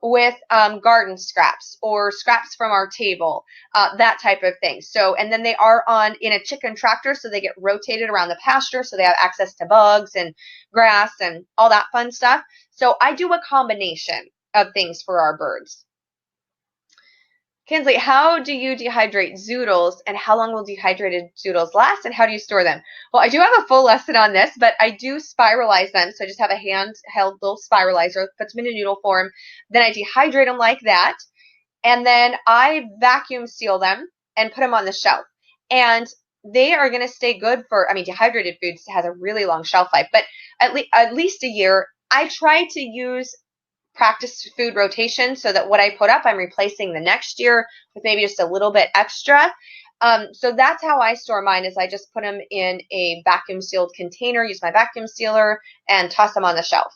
A: with garden scraps or scraps from our table, that type of thing. So, and then they are in a chicken tractor, so they get rotated around the pasture, so they have access to bugs and grass and all that fun stuff. So I do a combination of things for our birds. Kinsley, how do you dehydrate zoodles, and how long will dehydrated zoodles last, and how do you store them? Well, I do have a full lesson on this, but I do spiralize them. So I just have a handheld little spiralizer, puts them in a noodle form. Then I dehydrate them like that, and then I vacuum seal them and put them on the shelf. And they are going to stay good for, dehydrated foods has a really long shelf life, but at least a year. I try to practice food rotation so that what I put up, I'm replacing the next year with maybe just a little bit extra. So that's how I store mine, is I just put them in a vacuum sealed container, use my vacuum sealer, and toss them on the shelf.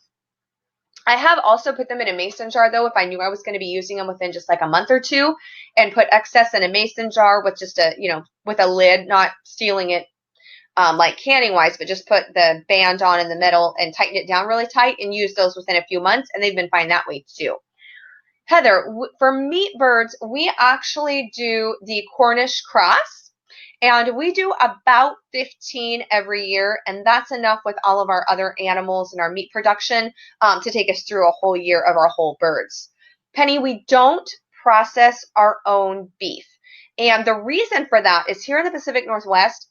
A: I have also put them in a mason jar, though, if I knew I was going to be using them within just like a month or two, and put excess in a mason jar with just with a lid, not sealing it like canning wise, but just put the band on in the middle and tighten it down really tight and use those within a few months, and they've been fine that way too. Heather, for meat birds, we actually do the Cornish cross, and we do about 15 every year, and that's enough with all of our other animals and our meat production to take us through a whole year of our whole birds. Penny, we don't process our own beef, and the reason for that is here in the Pacific Northwest.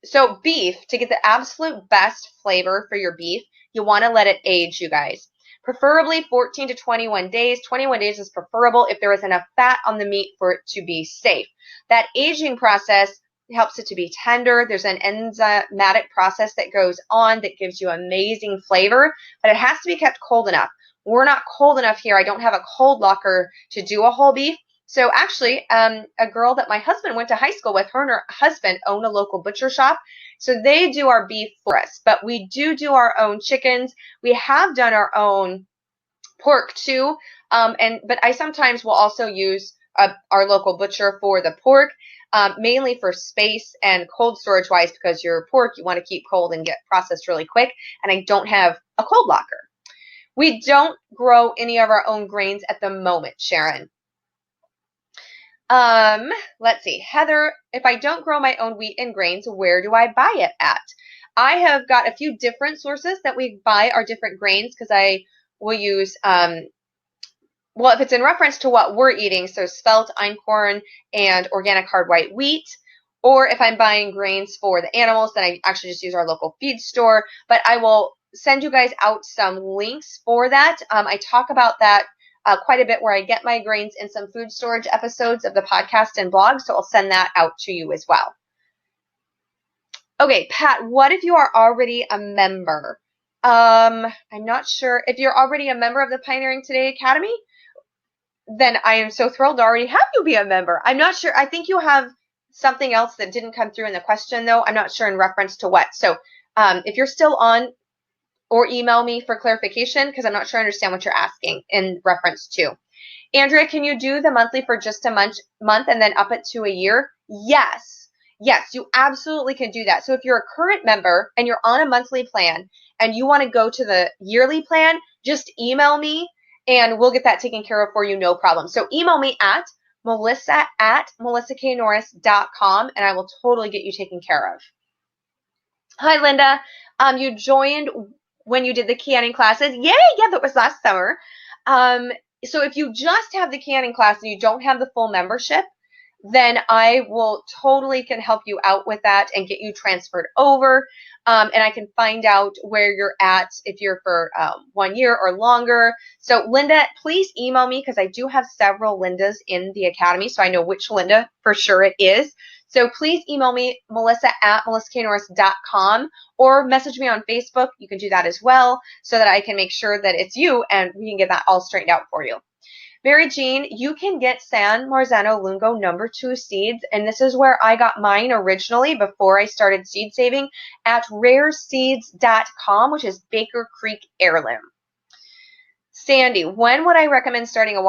A: So beef, to get the absolute best flavor for your beef, you want to let it age, you guys. Preferably 14 to 21 days. 21 days is preferable if there is enough fat on the meat for it to be safe. That aging process helps it to be tender. There's an enzymatic process that goes on that gives you amazing flavor, but it has to be kept cold enough. We're not cold enough here. I don't have a cold locker to do a whole beef. So actually, a girl that my husband went to high school with, her and her husband own a local butcher shop. So they do our beef for us, but we do our own chickens. We have done our own pork too. But I sometimes will also use our local butcher for the pork, mainly for space and cold storage wise, because your pork you want to keep cold and get processed really quick. And I don't have a cold locker. We don't grow any of our own grains at the moment, Sharon. Let's see. Heather, if I don't grow my own wheat and grains, where do I buy it at? I have got a few different sources that we buy our different grains because I will use, well, if it's in reference to what we're eating, so spelt, einkorn, and organic hard white wheat, or if I'm buying grains for the animals, then I actually just use our local feed store. But I will send you guys out some links for that. I talk about that quite a bit where I get my grains in some food storage episodes of the podcast and blog, so I'll send that out to you as well. Okay, Pat, what if you are already a member? I'm not sure. If you're already a member of the Pioneering Today Academy, then I am so thrilled to already have you be a member. I'm not sure. I think you have something else that didn't come through in the question, though. I'm not sure in reference to what. So if you're still on, or email me for clarification, because I'm not sure I understand what you're asking in reference to. Andrea, can you do the monthly for just a month and then up it to a year? Yes. Yes, you absolutely can do that. So if you're a current member and you're on a monthly plan and you want to go to the yearly plan, just email me and we'll get that taken care of for you, no problem. So email me at melissa@melissaknorris.com and I will totally get you taken care of. Hi, Linda. You joined when you did the canning classes. Yay! Yeah, that was last summer. So if you just have the canning class and you don't have the full membership, then I will totally can help you out with that and get you transferred over. And I can find out where you're at if you're for 1 year or longer. So Linda, please email me because I do have several Lindas in the Academy, so I know which Linda for sure it is. So please email me, melissa@melissaknorris.com, or message me on Facebook. You can do that as well so that I can make sure that it's you and we can get that all straightened out for you. Mary Jean, you can get San Marzano Lungo #2 seeds, and this is where I got mine originally before I started seed saving at rareseeds.com, which is Baker Creek Heirloom. Sandy, when would I recommend starting a